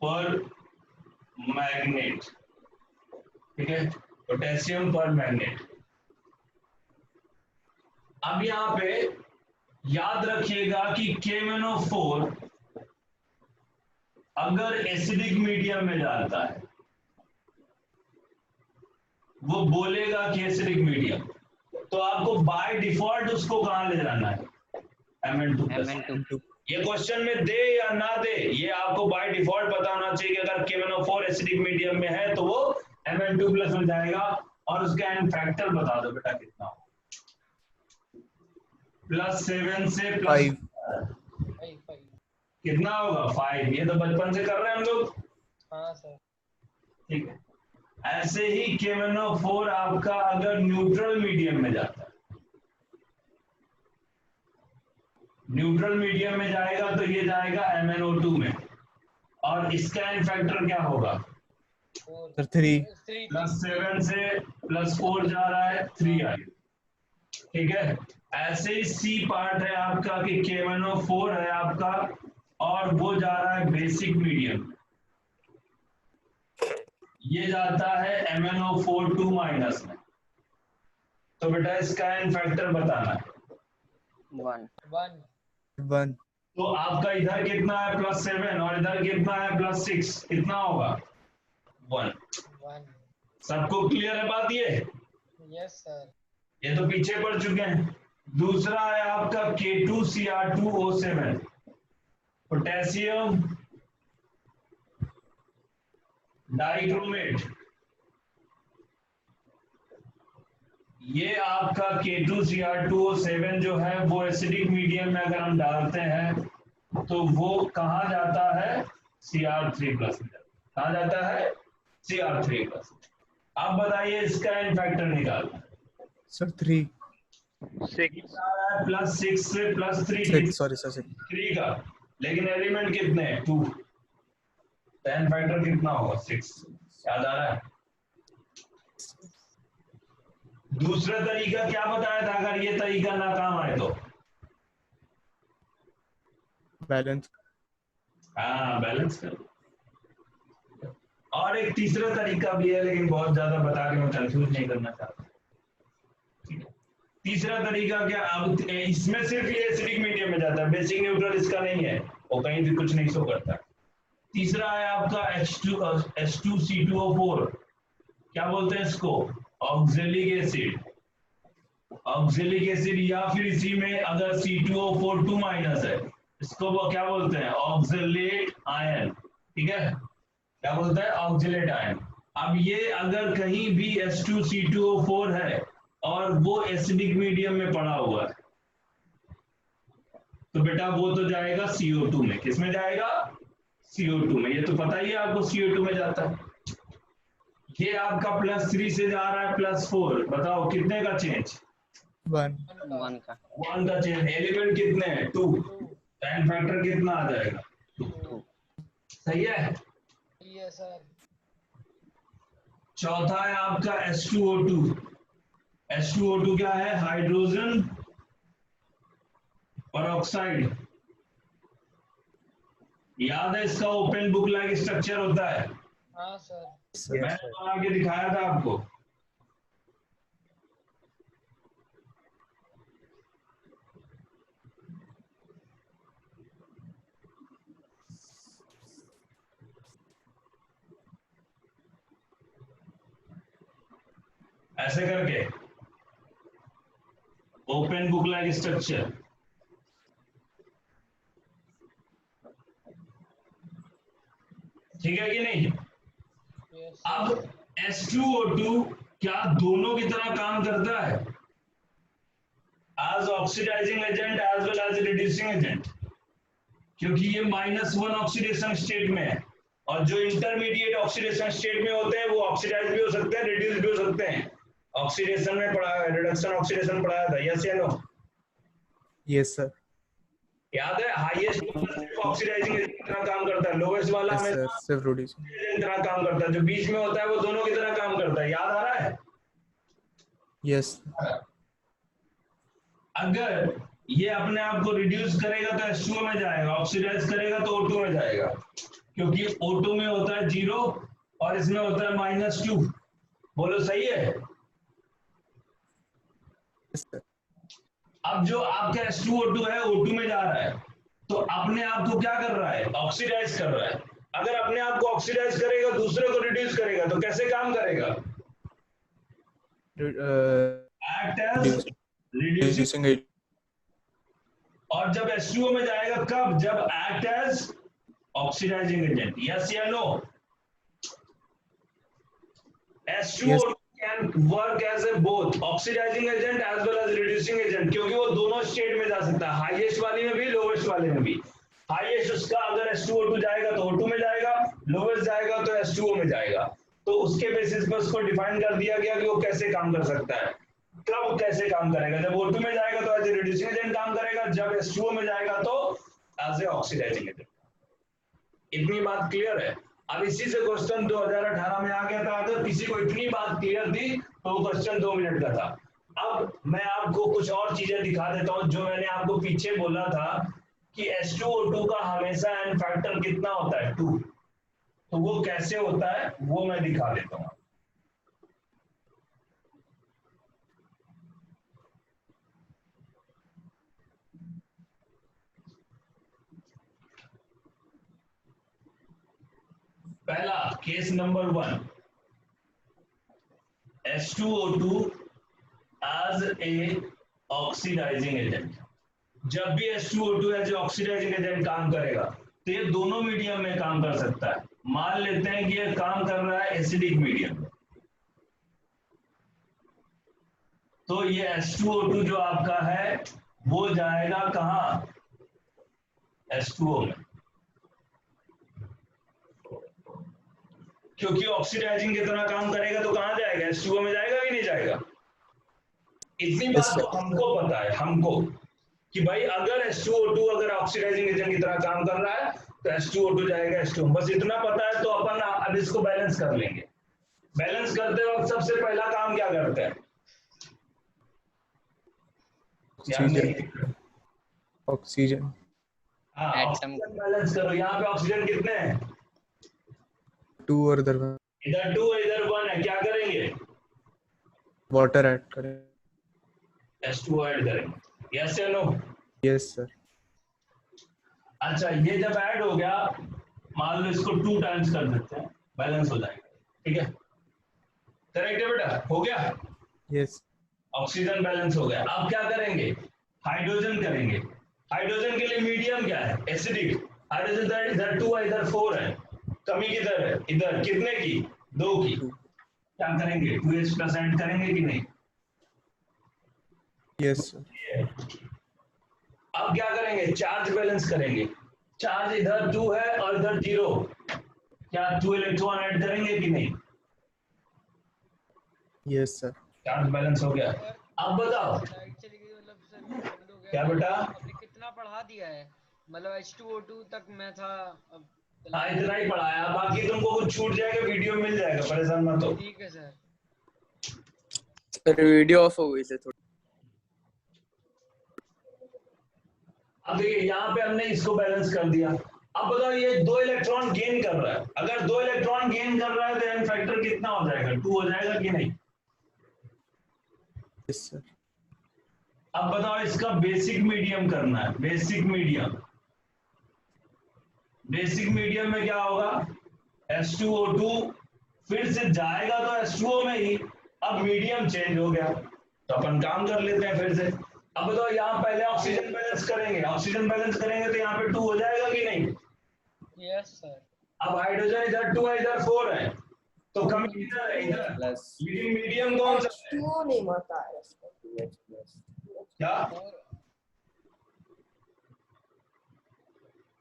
पर मैग्नेट, ठीक है, पोटेशियम पर मैग्नेट। अब यहां पे याद रखिएगा कि KMnO4 अगर एसिडिक मीडियम में जाता है, वो बोलेगा कि एसिडिक मीडियम, तो आपको बाय डिफॉल्ट उसको कहां ले जाना है, Mn2। ये क्वेश्चन में दे या ना दे, ये आपको बाय डिफॉल्ट पता होना चाहिए कि अगर KMnO4 एसिडिक मीडियम में है तो वो Mn2+ में जाएगा। और उसका एन फैक्टर बता दो बेटा कितना हो, +7 से +5 कितना होगा, 5। ये तो बचपन से कर रहे हैं हम लोग। हाँ सर। ठीक है, ऐसे ही KMnO4 आपका अगर न्यूट्रल मीडियम में जाता है, न्यूट्रल मीडियम में जाएगा तो ये जाएगा MnO2 में, और इसका एन फैक्टर क्या होगा, 3। +7 से +4 जा रहा है, 3 आएगा, ठीक है। ऐसे ही C पार्ट है आपका कि KMnO4 है आपका और वो जा रहा है बेसिक मीडियम, ये जाता है MnO4 2- में। तो बेटा इसका एन फैक्टर बताना है 1। तो आपका इधर कितना है, +7, और इधर कितना है, +6, कितना होगा, 1। सबको क्लियर है बात ये? Yes sir. ये तो पीछे पड़ चुके हैं। दूसरा है आपका K2Cr2O7, पोटेशियम डाइक्रोमेट। ये आपका K2Cr2O7 जो है वो एसिडिक मीडियम में अगर हम डालते हैं तो वो कहाँ जाता है, Cr3+ में। कहाँ जाता है, Cr3+। अब बताइए इसका एन फैक्टर निकालना सर 3 +6 से +3 सॉरी सर 3 का, लेकिन एलिमेंट कितने हैं, 2। एन फैक्टर कितना होगा, 6। याद आ रहा है? दूसरा तरीका क्या बताया था, अगर ये तरीका नाकाम आए तो बैलेंस। हाँ बैलेंस कर। और एक तीसरा तरीका भी है, लेकिन बहुत ज्यादा बता के मैं कंफ्यूज नहीं करना चाहता। तीसरा तरीका क्या, अब इसमें सिर्फ ये एसिडिक मीडियम में जाता है, बेसिक न्यूट्रल इसका नहीं है, वो कहीं भी कुछ नहीं शो करता। तीसरा है आपका H2C2O4, क्या बोलते हैं इसको, ऑक्जेलिक एसिड। ऑक्जेलिक एसिड, या फिर इसी में अगर C2O4 2- है, इसको वो क्या बोलते हैं, ऑक्जेलेट आयन, ठीक है, क्या बोलते हैं, ऑक्जेलेट आयन। अब ये अगर कहीं भी H2C2O4 है और वो एसिडिक मीडियम में पड़ा हुआ है तो बेटा वो तो जाएगा CO2 में। किस में जाएगा, CO2 में। ये तो पता ही है आपको, CO2 में जाता है। ये आपका +3 से जा रहा है +4, बताओ कितने का चेंज, 1 का चेंज। एलिमेंट कितने हैं, 2। एन फैक्टर कितना आ जाएगा, 2। सही है। Yes sir. चौथा है आपका H2O2। H2O2 क्या है, हाइड्रोजन परऑक्साइड, याद है इसका ओपन बुक लाइक स्ट्रक्चर होता है, हाँ सर। मैंने बना के दिखाया था आपको। ऐसे करके ओपन बुक लाइक स्ट्रक्चर। ठीक है कि नहीं? Yes, अब H2O2 क्या दोनों की तरह काम करता है? As oxidizing agent as well as reducing agent, क्योंकि ये -1 ऑक्सीडेशन स्टेट में है, और जो इंटरमीडिएट ऑक्सीडेशन स्टेट में होते हैं वो ऑक्सीडाइज भी हो सकते हैं, रिड्यूस भी हो सकते हैं। ऑक्सीडेशन में पढ़ा है, रिडक्शन ऑक्सीडेशन पढ़ाया था, यस या नो? Yes sir. याद है हाईएस्ट सिर्फ ऑक्सीडाइजिंग एजेंट की तरह काम करता है, लोवेस्ट वाला यस में सर, सिर्फ रिड्यूसिंग। एजेंट की तरह काम करता है, जो बीच में होता है वो दोनों की तरह काम करता है। याद आ रहा है? यस। अगर ये अपने आप को रिड्यूस करेगा तो H2O में जाएगा, ऑक्सीडाइज करेगा तो O2 में जाएगा, क्योंकि O2 में होता है 0 और इसमें होता है -2। बोलो सही है? अब जो आपका H2O2 है O2 में जा रहा है, तो अपने आप को क्या कर रहा है? ऑक्सीडाइज कर रहा है। अगर अपने आप को ऑक्सीडाइज करेगा, दूसरे को रिड्यूस करेगा, तो कैसे काम करेगा? Act as reducing. और जब H2O में जाएगा कब? जब act as oxidizing agent, yes या no? H2O can work as a both oxidizing agent as well as reducing agent, क्योंकि वो दोनों स्टेट में जा सकता है, हाईएस्ट वाली में भी, लोवेस्ट वाले में भी। हाईएस्ट उसका अगर H2O2 जाएगा तो O2 में जाएगा, लोवेस्ट जाएगा तो H2O में जाएगा। तो उसके बेसिस पर उसको डिफाइन कर दिया गया कि वो कैसे काम कर सकता है, कब कैसे काम करेगा। जब O2 में जाएगा तो एज ए रिड्यूसिंग एजेंट काम करेगा, जब H2O में जाएगा तो एज ए ऑक्सीडाइजिंग एजेंट। इतनी बात क्लियर है? अब इसी से क्वेश्चन 2018 में आ गया था। अगर किसी को इतनी बात क्लियर थी तो वो क्वेश्चन 2 मिनट का था। अब मैं आपको कुछ और चीजें दिखा देता हूं, जो मैंने आपको पीछे बोला था कि H2O2 का हमेशा एन फैक्टर कितना होता है? 2। तो वो कैसे होता है वो मैं दिखा देता हूं। पहला case number 1, H2O2 as a oxidizing agent. जब भी H2O2 एज ऑक्सीडाइजिंग एजेंट काम करेगा तो ये दोनों मीडियम में काम कर सकता है। मान लेते हैं कि ये काम कर रहा है एसिडिक मीडियम में, तो ये H2O2 जो आपका है वो जाएगा कहां? H2O में, क्योंकि ऑक्सीडाइजिंग की तरह काम करेगा तो कहां जाएगा? H2O में जाएगा कि नहीं जाएगा? इतनी बात तो हमको पता है, हमको, कि भाई अगर H2O2 अगर ऑक्सीडाइजिंग एजेंट की तरह काम कर रहा है तो H2O2 जाएगा H2O। बस इतना पता है, तो अपन अब इसको बैलेंस कर लेंगे। बैलेंस करते वक्त सबसे पहला काम क्या करते हैं? ऑक्सीजन। हाँ, ऑक्सीजन बैलेंस करो। यहाँ पे ऑक्सीजन कितने हैं? 2 और इधर इधर 2 है, इधर 1 है। क्या करेंगे? वाटर ऐड करें। H2O ऐड करेंगे, यस या नो? Yes sir. अच्छा, ये जब ऐड हो गया, मान लो इसको 2 टाइम्स कर देते हैं, बैलेंस हो जाएगा। ठीक है, करेक्ट है बेटा? हो गया? यस। ऑक्सीजन बैलेंस हो गया। अब क्या करेंगे? हाइड्रोजन करेंगे। हाइड्रोजन के लिए मीडियम क्या है? एसिडिक। हाइड्रोजन इधर 2 है, इधर 4 है, कमी किधर है? इधर। कितने की? 2 की। क्या करेंगे? 2H+ ऐड करेंगे कि नहीं? Yes sir. अब क्या करेंगे? चार्ज बैलेंस करेंगे। चार्ज इधर 2 है और इधर 0, क्या 2 इलेक्ट्रॉन ऐड करेंगे कि नहीं? Yes sir. चार्ज बैलेंस हो गया। अब बताओ क्या बेटा? आपने कितना पढ़ा दिया है? मतलब H2O2 तक मैं था, अब हाँ इतना ही पढ़ाया, बाकी तुमको कुछ छूट जाएगा, वीडियो मिल जाएगा, परेशान मत हो। ठीक है सर। सर वीडियो ऑफ हो गई थी थोड़ी। अब देखिए यहाँ पे हमने इसको बैलेंस कर दिया। अब बताओ ये 2 इलेक्ट्रॉन गेन कर रहा है, अगर 2 इलेक्ट्रॉन गेन कर रहा है तो एन फैक्टर कितना हो जाएगा, 2 हो जाएगा कि नहीं? Yes sir. अब बताओ इसका बेसिक मीडियम करना है, बेसिक मीडियम। बेसिक मीडियम में क्या होगा, H2O2 फिर से जाएगा तो H2O में ही, अब मीडियम चेंज हो गया तो अपन काम कर लेते हैं फिर से। अब बताओ यहाँ पहले ऑक्सीजन बैलेंस करेंगे, ऑक्सीजन बैलेंस करेंगे तो यहाँ पे 2 हो जाएगा कि नहीं? Yes sir. अब हाइड्रोजन इधर 2 है, इधर 4 है, तो कमी किधर है, इधर। प्लस लीडिंग मीडियम कौन सा है? नहीं होता है प्लस क्या?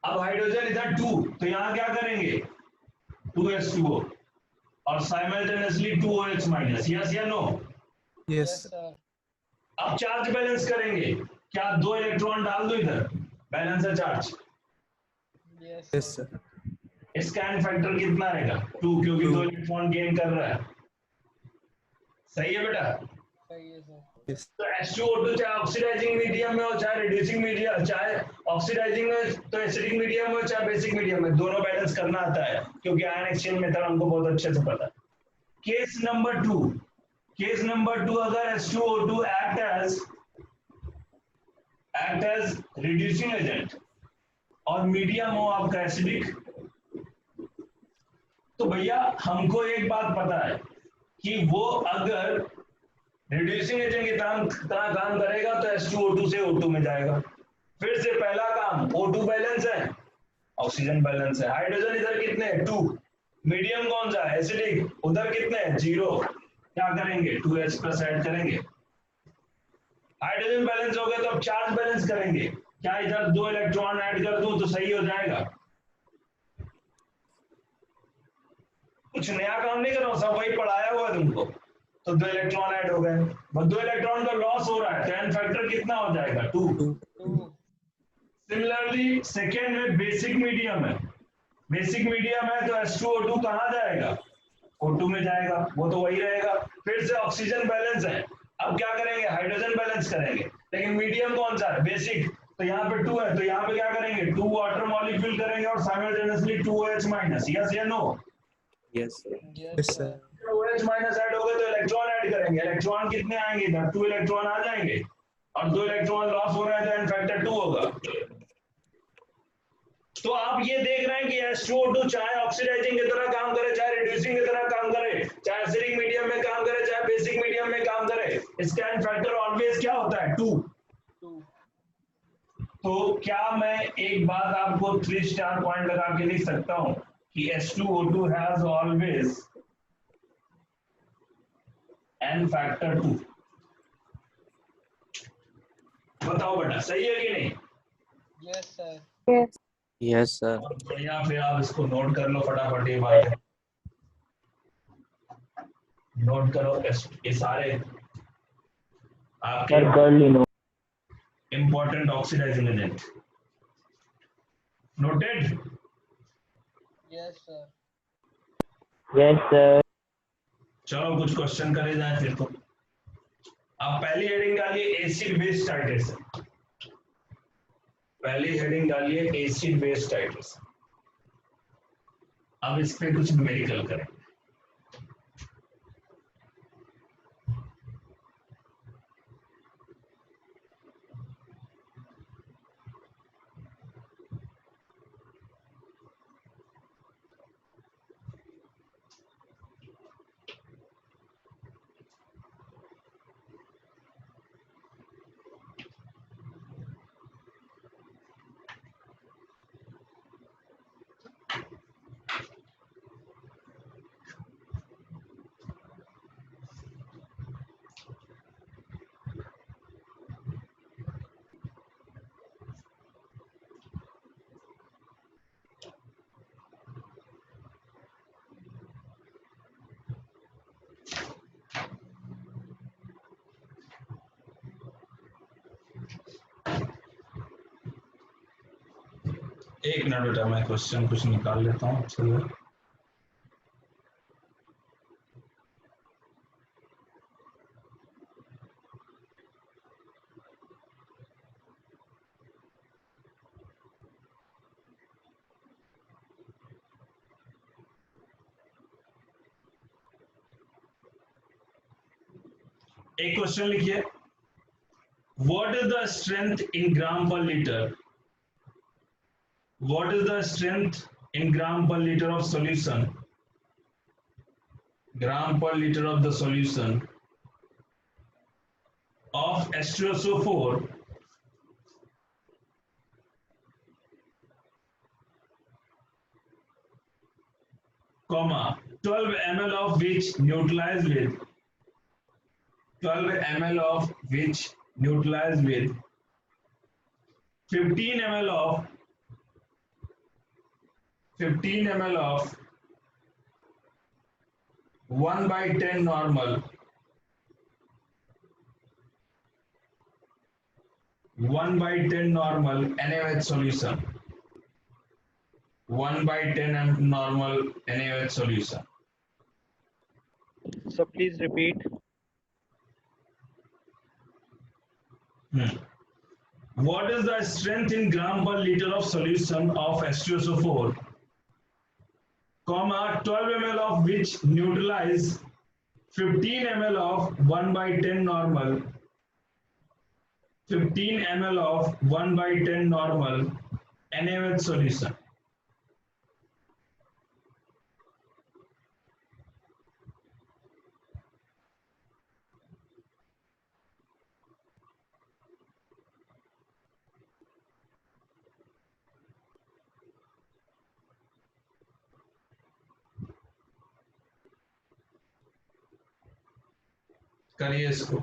अब हाइड्रोजन इधर 2, तो यहाँ क्या करेंगे, 2H2O और साइमल्टेनियसली 2OH माइनस, यस या नो? Yes sir. अब चार्ज बैलेंस करेंगे, क्या 2 इलेक्ट्रॉन डाल दो इधर, बैलेंस है charge. Yes sir. Scan factor कितना आएगा, 2, क्योंकि 2 इलेक्ट्रॉन गेन कर रहा है। सही है बेटा? सही है सर। तो H2O2 चाहे ऑक्सीडाइजिंग मीडियम में हो, चाहे रिड्यूसिंग मीडियम, चाहे ऑक्सीडाइजिंग में तो एसिडिक मीडियम में हो, चाहे बेसिक मीडियम में, दोनों बैलेंस करना आता है, क्योंकि आयन एक्सचेंज मेथड हमको बहुत अच्छे से पता है। केस नंबर 2, केस नंबर 2, अगर H2O2 act as reducing agent और मीडियम हो आपका एसिडिक, तो भैया हमको एक बात पता है कि वो अगर रिड्यूसिंग एजेंट की तरह काम करेगा तो H2O2 से O2 में जाएगा। फिर से पहला काम, O2 बैलेंस है, ऑक्सीजन बैलेंस है, हाइड्रोजन इधर कितने, 2, मीडियम कौन सा है, एसिडिक, उधर कितने, 0, क्या करेंगे, 2H प्लस ऐड करेंगे। हाइड्रोजन बैलेंस हो गया तो अब चार्ज बैलेंस करेंगे, क्या इधर 2 इलेक्ट्रॉन ऐड कर दूं तो सही हो जाएगा? कुछ नया काम नहीं कर रहा हूं, सब वही पढ़ाया हुआ है तुमको। तो 2 इलेक्ट्रॉन ऐड हो गए, बस 2 इलेक्ट्रॉन का लॉस हो रहा है, तो एन फैक्टर कितना हो जाएगा, 2। सिमिलरली सेकेंड में बेसिक मीडियम है, बेसिक मीडियम है तो H2O2 कहाँ जाएगा, O2 में जाएगा, वो तो वही रहेगा। फिर से ऑक्सीजन बैलेंस है, अब क्या करेंगे, हाइड्रोजन बैलेंस करेंगे, लेकिन मीडियम कौन सा है, बेसिक, तो यहाँ पे 2 है, तो यहाँ पे क्या करेंगे, 2 वाटर मॉलिक्यूल करेंगे और साइमल्टेनियसली 2OH माइनस, यस या no? Yes sir. OH minus add हो गए तो इलेक्ट्रॉन ऐड करेंगे, इलेक्ट्रॉन कितने आएंगे इधर, 2 इलेक्ट्रॉन आ जाएंगे, और 2 इलेक्ट्रॉन लॉस हो रहा है तो एन फैक्टर 2 होगा। तो आप ये देख रहे हैं कि H2O2 चाहे ऑक्सीडाइजिंग की तरह काम करे, चाहे रिड्यूसिंग की तरह काम करे, चाहे एसिडिक मीडियम में काम करे, चाहे बेसिक मीडियम में काम करे, इसका एन फैक्टर ऑलवेज क्या होता है, 2। तो क्या मैं एक बात आपको 3 स्टार पॉइंट लगा के लिख सकता हूं कि H2O2 has always an factor 2? बताओ बेटा, सही है कि नहीं? Yes sir. Yes. Yes sir. बहुत बढ़िया, फिर आप इसको नोट कर लो फटाफट, ये बात नोट करो, ये सारे आपके कर ली no. Important oxidising agent noted. Yes sir. Yes sir. चलो कुछ क्वेश्चन करे जाए फिर। तो आप पहली हेडिंग डालिए एसिड बेस टाइट्रेशन, पहली हेडिंग डालिए एसिड बेस टाइट्रेशन। अब इस पे कुछ न्यूमेरिकल करें। एक मिनट बेटा, मैं क्वेश्चन कुछ निकाल लेता हूँ। चलो एक क्वेश्चन लिखिए, what is the strength in gram per litre, what is the strength in gram per litre of solution, gram per liter of the solution of H2SO4 comma 12 ml of which neutralized with 12 ml of which neutralized with 15 ml of 15 ml of 1/10 normal 1/10 normal NaOH solution, 1/10 normal NaOH solution. So please repeat. What is the strength in gram per liter of solution of H2SO4, comma 12 ml of which neutralize 15 ml of 1/10 normal 15 ml of 1/10 normal NaOH solution. करिए इसको।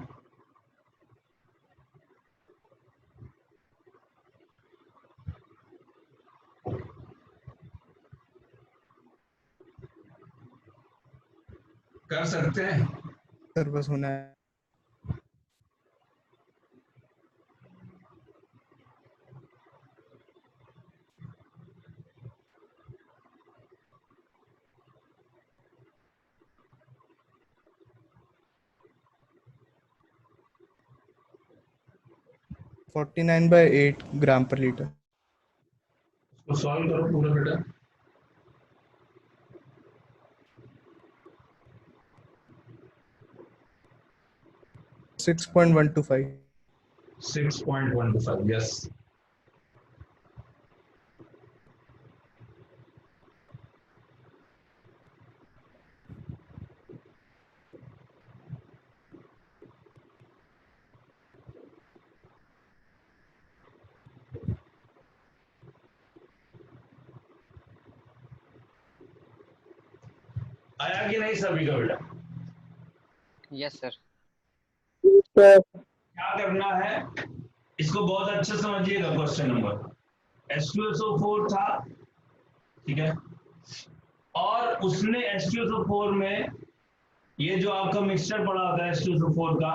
कर सकते हैं sir बस होना है। तो 49/8 ग्राम per litre. Solve करो पूरा बेटा। 6.125 6.125 yes। आया कि नहीं सभी का बेटा? Yes sir. क्या करना है, इसको बहुत अच्छे समझिएगा। क्वेश्चन नंबर H2SO4 था, ठीक है, और उसने H2SO4 में ये जो आपका मिक्सचर पड़ा होता है H2SO4 का,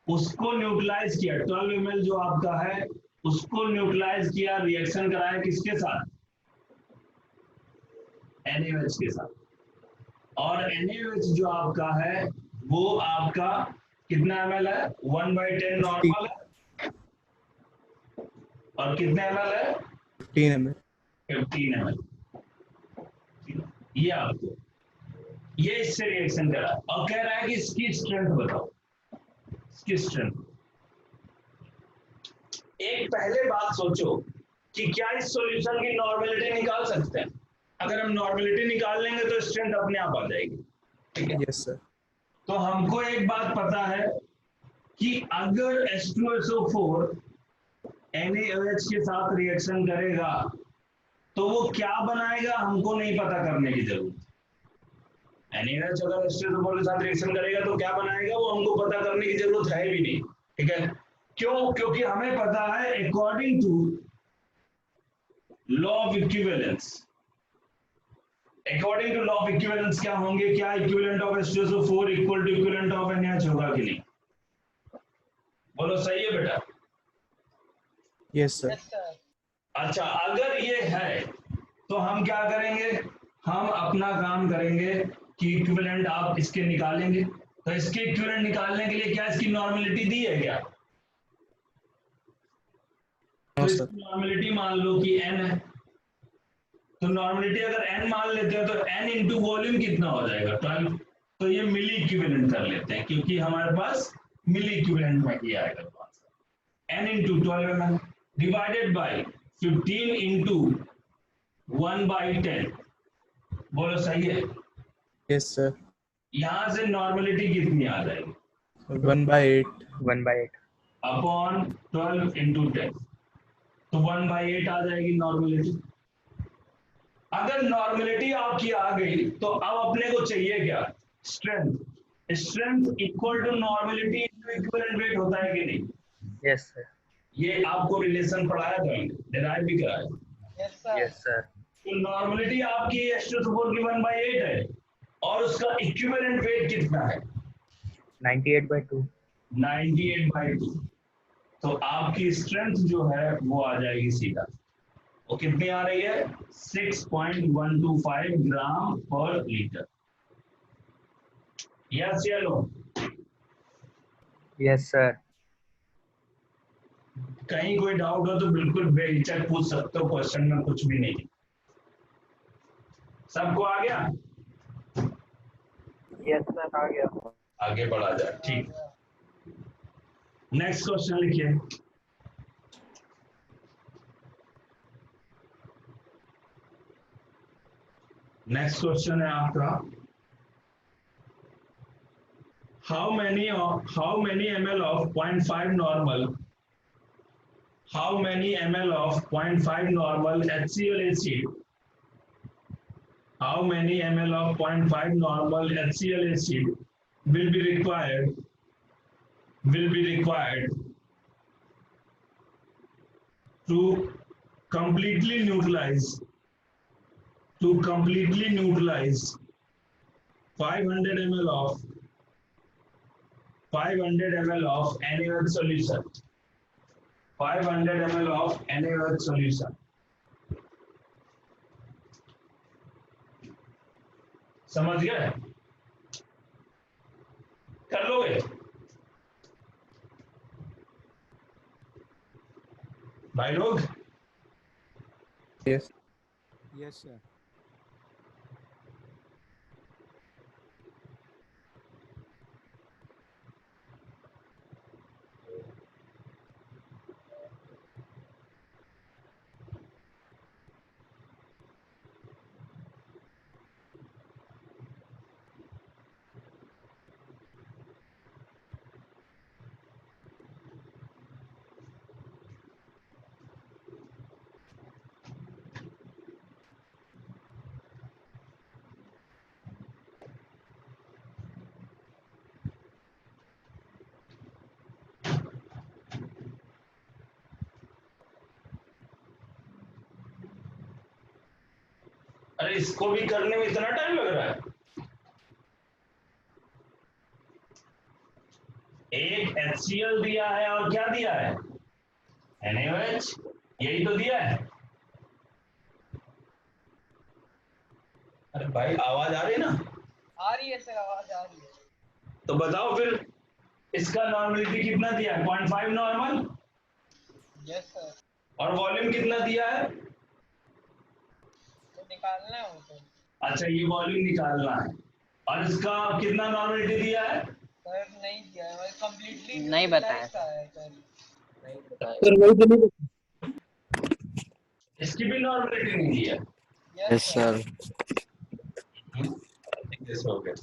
उसको न्यूट्रलाइज किया। 12 ml जो आपका है उसको न्यूट्रलाइज किया, रिएक्शन कराया किसके साथ? NaOH के साथ। और NaOH जो आपका है वो आपका कितना ml है? 1/10 नॉर्मल है, और कितने ml है? 15 ml। 15 ml। ये आपको ये इससे रिएक्शन करा और कह रहा है कि इसकी स्ट्रेंथ बताओ, इसकी स्ट्रेंथ। एक पहले बात सोचो कि क्या इस सॉल्यूशन की नॉर्मेलिटी निकाल सकते हैं? अगर हम नॉर्मेलिटी निकाल लेंगे तो स्ट्रेंथ अपने आप आ जाएगी, ठीक है? Yes sir. तो हमको एक बात पता है कि अगर H2SO4 NaOH के साथ रिएक्शन करेगा तो वो क्या बनाएगा हमको नहीं पता करने की जरूरत। NaOH अगर H2SO4 के साथ रिएक्शन करेगा तो क्या बनाएगा वो हमको पता करने की जरूरत है भी नहीं, ठीक है? क्यों? क्योंकि हमें पता है according to law of equivalence, according to law of equivalence क्या होंगे? क्या equivalent of H2SO4 equal to equivalent of NaOH होगा कि नहीं? बोलो सही है बेटा? Yes sir. Yes sir. अच्छा, अगर ये है तो हम क्या करेंगे? हम अपना काम करेंगे कि इक्विवेलेंट आप इसके निकालेंगे। तो इसके इक्विवेलेंट निकालने के लिए क्या इसकी नॉर्मेलिटी दी है क्या? तो इसकी नॉर्मेलिटी मान लो कि n है, तो नॉर्मेलिटी अगर n मान लेते हो तो n इंटू वॉल्यूम कितना हो जाएगा? 12। तो ये मिली इक्विवेलेंट कर लेते हैं क्योंकि हमारे पास मिली इक्विवेलेंट में किया आएगा तो answer n into 12 mm divided by 15 into 1 by 10। बोलो सही है? Yes sir. यहाँ से नॉर्मलिटी कितनी आ जाएगी? 1/8। 1/8 अपॉन 12 into 10, तो 1/8 आ जाएगी नॉर्मलिटी। अगर नॉर्मलिटी आपकी आ गई तो अब अपने को चाहिए क्या? Strength. Strength equal to normality into equivalent weight होता है कि नहीं? यस सर ये आपको रिलेशन पढ़ाया था, डिराइव भी कराया। Yes sir. यस सर तो नॉर्मलिटी आपकी h⁴ की 1/8 है और उसका इक्विवेलेंट वेट कितना है? 98/2 98/2। तो आपकी स्ट्रेंथ जो है वो आ जाएगी सीधा, वो कितनी आ रही है? 6.125 ग्राम पर लीटर। यस या नो? यस सर कहीं कोई डाउट हो तो बिल्कुल बेहिचक पूछ सकते हो, क्वेश्चन में कुछ भी नहीं। सबको आ गया? यस सर आ गया। आगे बढ़ा जाए, ठीक। नेक्स्ट क्वेश्चन लिखिए। नेक्स्ट क्वेश्चन है आपका, how many ml of 0.5 normal, how many ml of 0.5 normal HCl acid, how many ml of 0.5 normal HCl acid will be required to completely neutralize 500 ml of NaOH solution, 500 ml of NaOH solution। समझ गए? कर लोगे? भाई लोग? Yes. Yes sir. अरे इसको भी करने में इतना टाइम लग रहा है? एक HCl दिया है और क्या दिया है? NaOH, यही तो दिया है। अरे भाई आवाज आ रही है ना? आ रही है सर, आवाज आ रही है। तो बताओ फिर इसका नॉर्मलिटी कितना दिया है? 0.5 नॉर्मल। Yes sir. और वॉल्यूम कितना दिया है? तो निकालना है वो तो। अच्छा ये वॉल्यूम निकालना है। और इसका कितना नॉर्मलिटी दिया है? सर नहीं दिया है, मतलब कंप्लीटली नहीं बताया। सर। सर वही तो नहीं इसकी भी नॉर्मलिटी नहीं दी है। Yes sir. Yes, हो गया।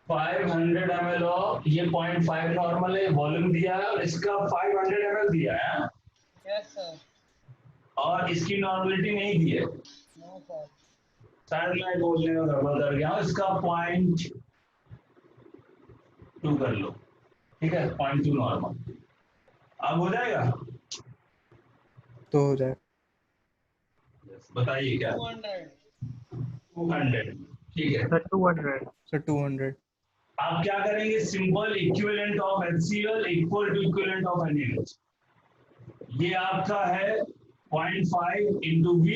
फाइव 500 ml ऑफ ये 0.5 नॉर्मल है, वॉल्यूम दिया है और इसका 500 ml दिया है। Yes sir. और इसकी नॉर्मलिटी नहीं दी है। No sir. शायद मैं बोलने में गड़बड़ कर गया हूँ। इसका 0.2 कर लो, ठीक है? 0.2 नॉर्मल। अब हो जाएगा? तो हो जाए। बताइए क्या? 200, ठीक है। Sir 200 sir 200। आप क्या करेंगे? Simple equivalent of HCl equal to equivalent of NaOH। ये आपका है 0.5 into V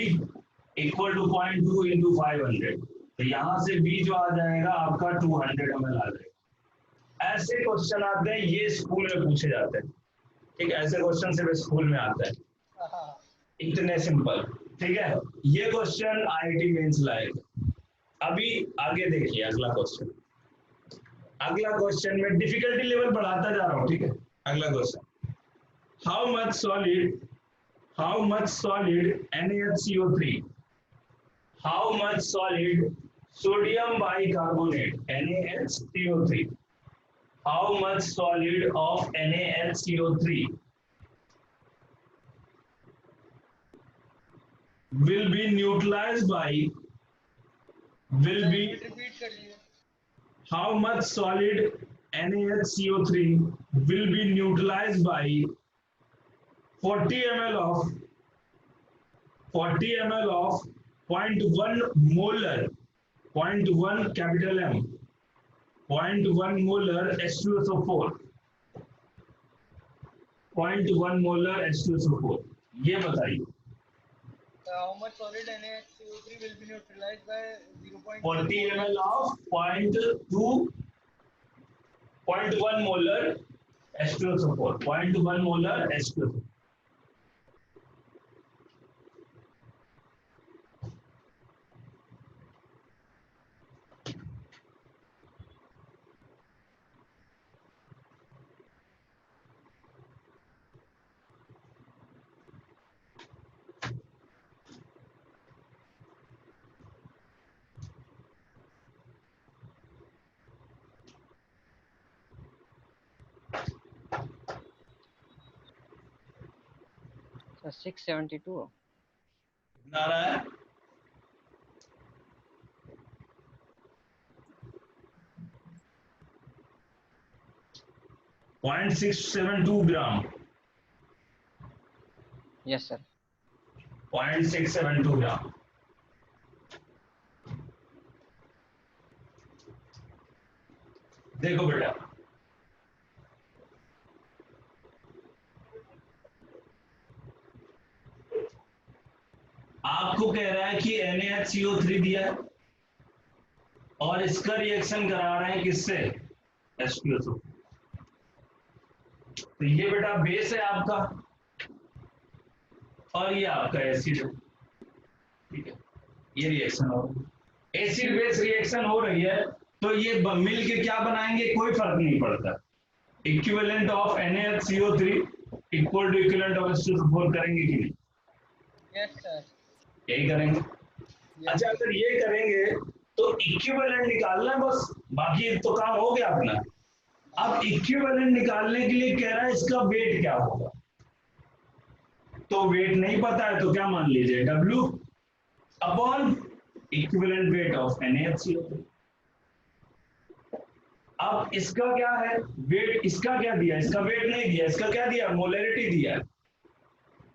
equal to 0.2 into 500। तो यहाँ से V जो आ जाएगा आपका 200 ml आ जाएगा। ऐसे क्वेश्चन आते हैं, ये स्कूल में पूछे जाते हैं, ठीक है? ऐसे क्वेश्चन सिर्फ स्कूल में आते हैं, इतने सिंपल। ठीक है, ये क्वेश्चन आईआईटी मेंस लाएगा। अभी आगे देखिए अगला क्वेश्चन। अगला क्वेश्चन में डिफिकल्टी लेवल बढ़ाता जा रहा हूं, ठीक है। अगला question, how much solid NaHCO3, how much solid sodium bicarbonate NaHCO3, how much solid of NaHCO3 will be neutralized by repeat कर लीजिए। how much solid NaHCO3 will be neutralized by 40 ml of 0.1 molar 0.1 capital M 0.1 molar H2SO4 0.1 molar H2SO4 ये बताइए। How much solid NaHCO3 will be neutralized by 0.2 40 ml of 0.1 molar H2SO4 0.1 molar H2SO4 sir 672 कितना आ रहा है? .672 ग्राम। Yes sir. 0.672 ग्राम। देखो बेटा, आपको कह रहा है कि NaHCO3 दिया है और इसका रिएक्शन करा रहे हैं किससे? H2SO। तो ये बेटा बेस है आपका और ये आपका एसिड है, ठीक है। ये रिएक्शन हो रही है, एसिड बेस रिएक्शन हो रही है, तो ये मिल के क्या बनाएंगे कोई फर्क नहीं पड़ता। Equivalent of NaHCO3 equal to equivalent of H2SO4 करेंगे कि नहीं? Yes sir. यही करेंगे। अच्छा, अगर ये करेंगे तो इक्विवेलेंट निकालना है बस, बाकी तो काम हो गया अपना। अब इक्विवेलेंट निकालने के लिए कह रहा है इसका वेट क्या होगा, तो वेट नहीं पता है तो क्या मान लीजिए W upon equivalent weight of NaHCO3। अब इसका क्या है वेट, इसका क्या दिया, इसका वेट नहीं दिया, इसका क्या दिया मोलैरिटी दिया है।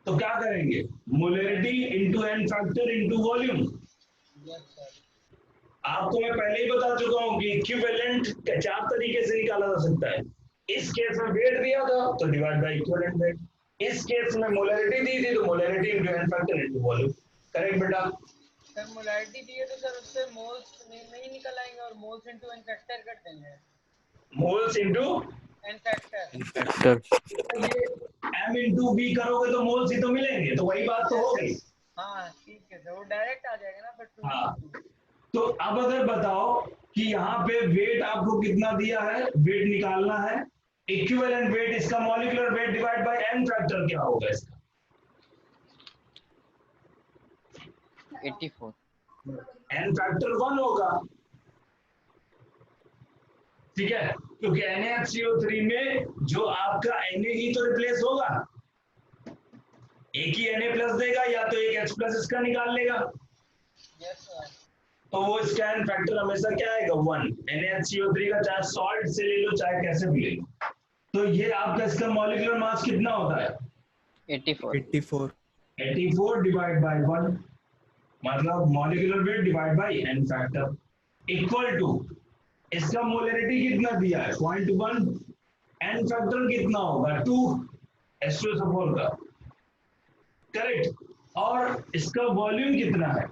तो क्या करेंगे molarity into N factor into volume. आपको मैं पहले ही बता चुका हूं कि इक्विवेलेंट 4 तरीके से निकाला जा सकता है। इस केस में वेट दिया था तो डिवाइड बाय इक्विवेलेंट वेट, इस केस में मोलैरिटी दी थी तो molarity into N factor into volume. Correct बेटा? सर मोलैरिटी दी है तो सर उससे मोल्स नहीं निकल आएंगे और मोल्स इनटू एन फैक्टर कर देंगे। Moles into N factor M into B करोगे तो मोल्स ही तो मिलेंगे, तो वही बात तो हो गई। हाँ ठीक है सर, वो डायरेक्ट आ जाएगा ना फिर 2 हाँ, तो अब अगर बताओ कि यहाँ पे वेट आपको कितना दिया है, वेट निकालना है, इक्विवेलेंट वेट, इसका molecular weight divide by N factor क्या होगा इसका? 84। एन फैक्टर 1 होगा, ठीक है, क्योंकि NaHCO3 में जो आपका Na ही तो रिप्लेस होगा, एक ही Na प्लस देगा या तो एक H प्लस इसका निकाल लेगा। Yes sir. तो वो इसका एन फैक्टर हमेशा क्या आएगा 1। NaHCO3 का चाहे सॉल्ट से ले लो चाहे कैसे भी ले लो। तो ये आपका इसका मॉलिक्यूलर मास कितना होता है 84 डिवाइड बाय 1, मतलब molecular weight divide by N factor equal to इसका मोलैरिटी कितना दिया है 0.1, एन फैक्टर कितना होगा 2 H2SO4 का, करेक्ट। और इसका वॉल्यूम कितना है,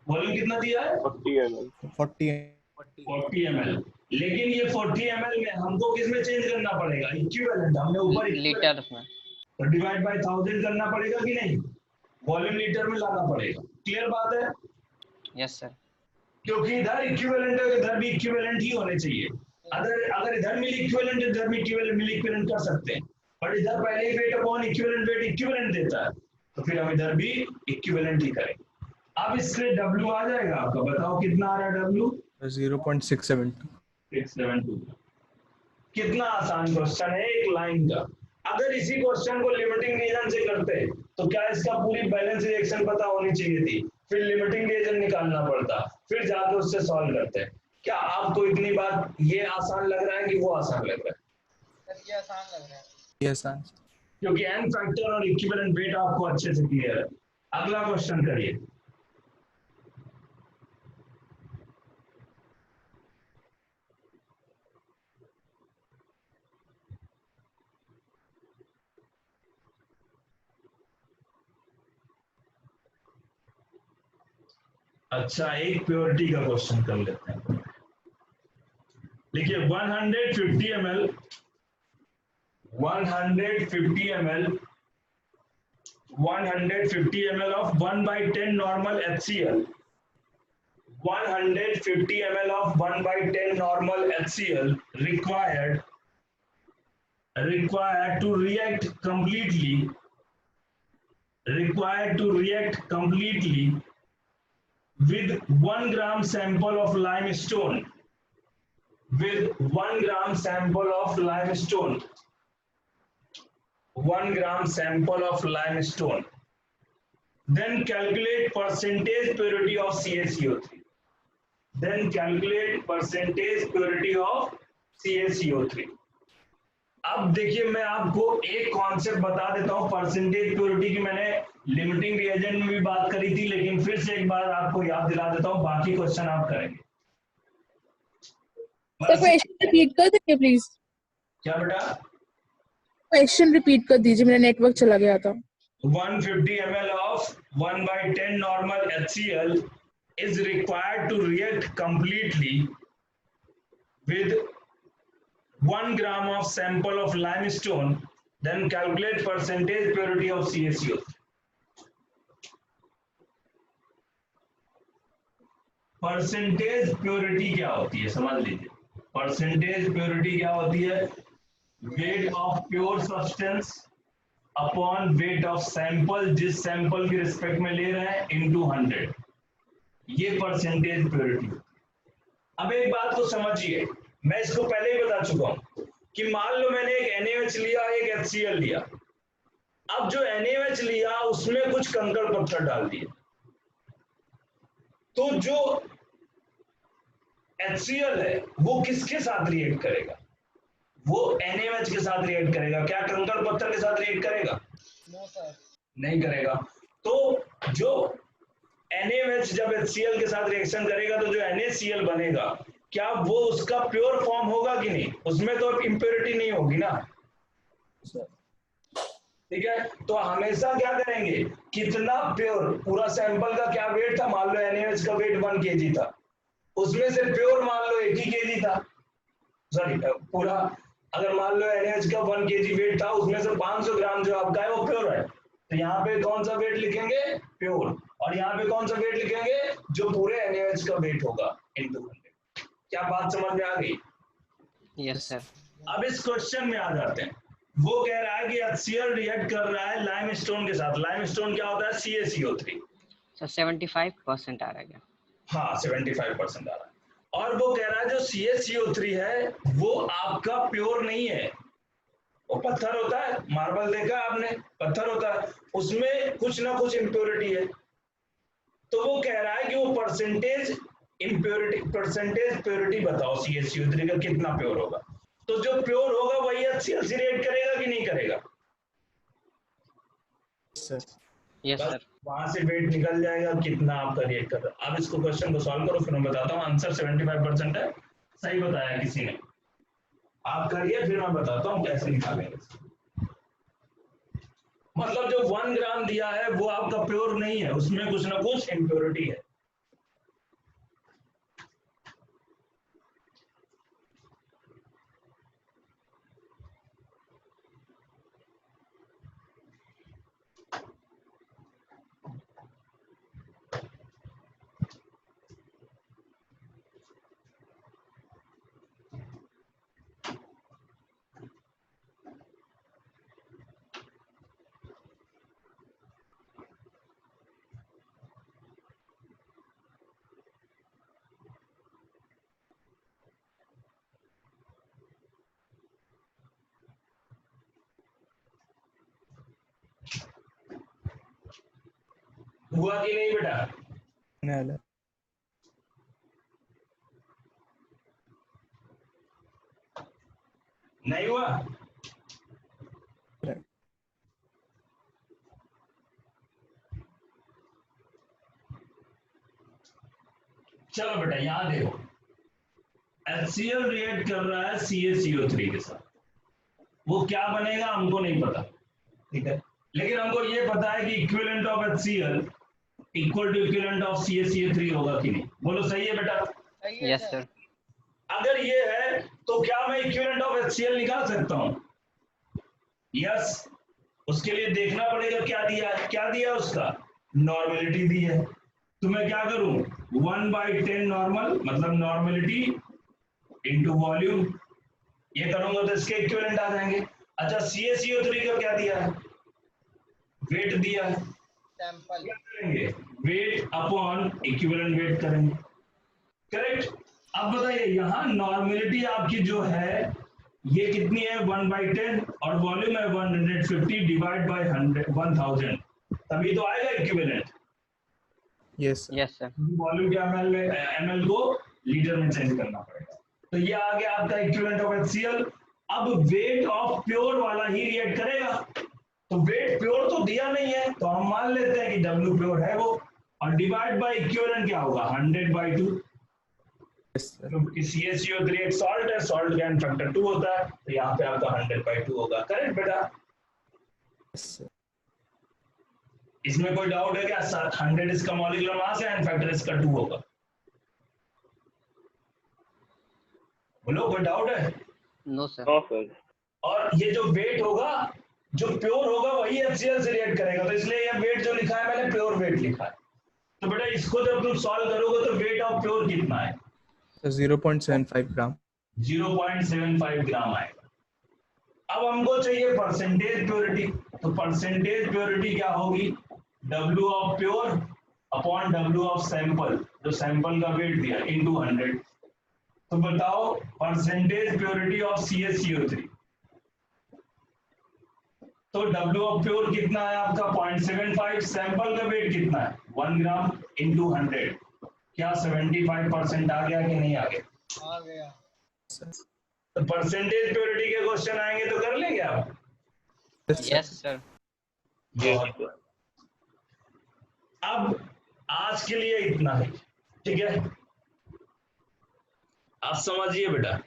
वॉल्यूम कितना दिया है 40 ml। लेकिन ये 40 ml में हमको किस में चेंज करना पड़ेगा इक्विवेलेंट, हमने ऊपर लीटर में। तो डिवाइड बाय 1000 करना पड़ेगा कि नहीं, वॉल्यूम लीटर में लाना पड़ेगा। क्लियर बात है? Yes sir. क्योंकि इधर इक्विवेलेंट है, इधर भी इक्विवेलेंट ही होने चाहिए। अगर इधर मिल इक्विवेलेंट इधर भी मिल इक्विवेलेंट कर सकते हैं, बट इधर पहले ही वेट अपॉन इक्विवेलेंट देता है, तो फिर हम इधर भी इक्विवेलेंट ही करेंगे। अब इससे W आ जाएगा आपका, बताओ कितना आ रहा है W? 0.672। कितना आसान क्वेश्चन है, एक लाइन का। अगर इसी क्वेश्चन को लिमिटिंग रीजन से करते तो क्या इसका पूरी बैलेंस रिएक्शन पता होनी चाहिए थी, फिर लिमिटिंग रीजन निकालना पड़ता, फिर जाकर उससे सॉल्व करते। क्या आपको इतनी बात ये आसान लग रहा है कि वो आसान लग रहा है? सर ये आसान लग रहा है। ये आसान। क्योंकि एन फैक्टर और इक्विवेलेंट वेट आपको अच्छे से क्लियर है। अगला क्वेश्चन करिए। अच्छा, एक प्योरिटी का क्वेश्चन कर लेते हैं। देखिए 150 ml 150 ml of 1/10 normal HCl, 150 ml of 1/10 normal HCl required to react completely with 1 gram sample of limestone, with 1 gram sample of limestone, 1 gram sample of limestone, then calculate percentage purity of CaCO3, then calculate percentage purity of CaCO3। अब देखिए मैं आपको एक concept बता देता हूं percentage purity की, मैंने लिमिटिंग रिएजेंट में भी बात करी थी, लेकिन फिर से एक बार आपको याद दिला देता हूं, बाकी क्वेश्चन आप करेंगे। क्वेश्चन रिपीट कर दीजिए प्लीज। क्या बेटा? क्वेश्चन रिपीट कर दीजिए, मेरा नेटवर्क चला गया था। 150 ml of 1/10 normal HCl is required to react completely with 1 gram of sample of limestone, then calculate percentage purity of CaCO3। Percentage purity क्या होती है समझ लीजिए। परसेंटेज प्योरिटी क्या होती है? Weight of pure substance upon weight of sample, जिस sample के रिस्पेक्ट में ले रहे हैं, इनटू 100। ये परसेंटेज प्योरिटी। अब एक बात तो समझिए, मैं इसको पहले ही बता चुका हूं कि मान लो मैंने एक NaOH लिया, एक HCl लिया। अब जो NaOH लिया उसमें कुछ कंकड़ पत्थर डाल दिए, तो जो HCl है वो किसके साथ रिएक्ट करेगा? वो NaOH के साथ रिएक्ट करेगा। क्या कंकड़ पत्थर के साथ रिएक्ट करेगा? No sir. नहीं करेगा। तो जो NaOH जब HCl के साथ रिएक्शन करेगा तो जो NaCl बनेगा, क्या वो उसका प्योर फॉर्म होगा कि नहीं? उसमें तो इम्प्योरिटी नहीं होगी ना। ठीक है, तो हमेशा क्या करेंगे, कितना प्योर, पूरा सैंपल का क्या वेट था, मान लो NaOH का वेट 1 kg था, उसमें से प्योर मान लो 80 kg था, सॉरी पूरा, अगर मान लो NaOH का 1 kg वेट था, उसमें से 500 ग्राम जो आपका है वो प्योर है, तो यहाँ पे कौन सा वेट लिखेंगे? प्योर। और यहाँ पे कौन सा वेट लिखेंगे? जो पूरे NaOH का वेट होगा इनटू 100। क्या बात समझ में आ गई? Yes sir. अब इस क्वेश्चन में आ जाते हैं। वो कह रहा है कि HCl रिएक्ट कर रहा है लाइमस्टोन के साथ। लाइमस्टोन क्या होता है? CaCO3। सर 75% आ रहा है। हाँ 75% आ रहा है। और वो कह रहा है जो CaCO3 है वो आपका प्योर नहीं है, वो पत्थर होता है, मार्बल देखा आपने, पत्थर होता है, उसमें कुछ ना कुछ इम्प्योरिटी है। तो वो कह रहा है कि वो परसेंटेज प्योरिटी बताओ CaCO3 का कितना प्योर होगा। तो जो प्योर होगा वही HCl से रिएक्ट करेगा कि नहीं करेगा? Yes sir. वहां से वेट निकल जाएगा कितना आपका रिएक्ट कर रहा है। अब इसको क्वेश्चन को सॉल्व करो, फिर मैं बताता हूँ। आंसर 75% है, सही बताया किसी ने। आप करिए, फिर मैं बताता हूँ कैसे निकालेंगे। मतलब जो 1 ग्राम दिया है वो आपका प्योर नहीं है, उसमें कुछ ना कुछ इम्प्योरिटी है। हुआ कि नहीं बेटा? नहीं, नहीं हुआ? चलो बेटा यहां देखो, HCl रिएक्ट कर रहा है CaCO3 के साथ, वो क्या बनेगा हमको नहीं पता, ठीक है, लेकिन हमको ये पता है कि equivalent of HCl equal to equivalent of CaCO3 होगा कि नहीं? बोलो सही है बेटा? Yes sir. अगर ये है तो क्या मैं इक्विवेलेंट ऑफ HCl निकाल सकता हूं? यस। उसके लिए देखना पड़ेगा क्या दिया है, क्या दिया उसका, नॉर्मेलिटी दी है, तो मैं क्या करूं, 1/10 नॉर्मल मतलब नॉर्मेलिटी इनटू वॉल्यूम, ये करूंगा तो इसके इक्विवेलेंट आ जाएंगे। अच्छा CaCO3 का क्या दिया है, वेट दिया है, सैंपल क्या करेंगे, वेट अपॉन इक्विवेलेंट वेट करेंगे, करेक्ट। अब बताइए यहाँ नॉर्मेलिटी आपकी जो है ये कितनी है, 1/10 और वॉल्यूम है 150 डिवाइड बाय 1000, तभी तो आएगा equivalent. Yes yes sir. Volume के ml को लीटर में चेंज करना पड़ेगा, तो ये आ गया आपका इक्विवेलेंट ऑफ HCl। अब वेट ऑफ प्योर वाला ही रिएक्ट करेगा, तो वेट प्योर तो दिया नहीं है तो हम मान लेते हैं कि W प्योर है वो, और डिवाइड बाय इक्विवेलेंट क्या होगा, 100/2, क्योंकि CaCO3 एक सॉल्ट है, सॉल्ट का फैक्टर 2 होता है, तो यहाँ पे आपका 100/2 होगा, करेक्ट बेटा? इसमें कोई डाउट है क्या? 100 इसका मॉलिक्यूलर मास है एंड फैक्टर इसका 2 होगा, बोलो कोई डाउट है? No sir. No sir. और ये जो वेट होगा, जो प्योर होगा वही HCl से रिएक्ट करेगा, तो इसलिए ये वेट जो लिखा है मैंने प्योर वेट लिखा है। तो बेटा इसको जब तुम सॉल्व करोगे तो वेट ऑफ प्योर कितना है, 0.75 ग्राम। 0.75 ग्राम आएगा। अब हमको चाहिए परसेंटेज प्योरिटी, तो परसेंटेज प्योरिटी क्या होगी, W of pure upon W of sample, जो सैंपल का वेट दिया इनटू 100। तो बताओ परसेंटेज प्योरिटी ऑफ CaCO3, तो W ऑफ प्योर कितना है आपका 0.75, सैंपल का वेट कितना है 1 ग्राम इंटू 100, क्या 75% आ गया कि नहीं आ गया? आ गया। तो परसेंटेज प्योरिटी के क्वेश्चन आएंगे तो कर लेंगे आप? Yes sir. अब आज के लिए इतना ही, ठीक है, आप समझिए बेटा।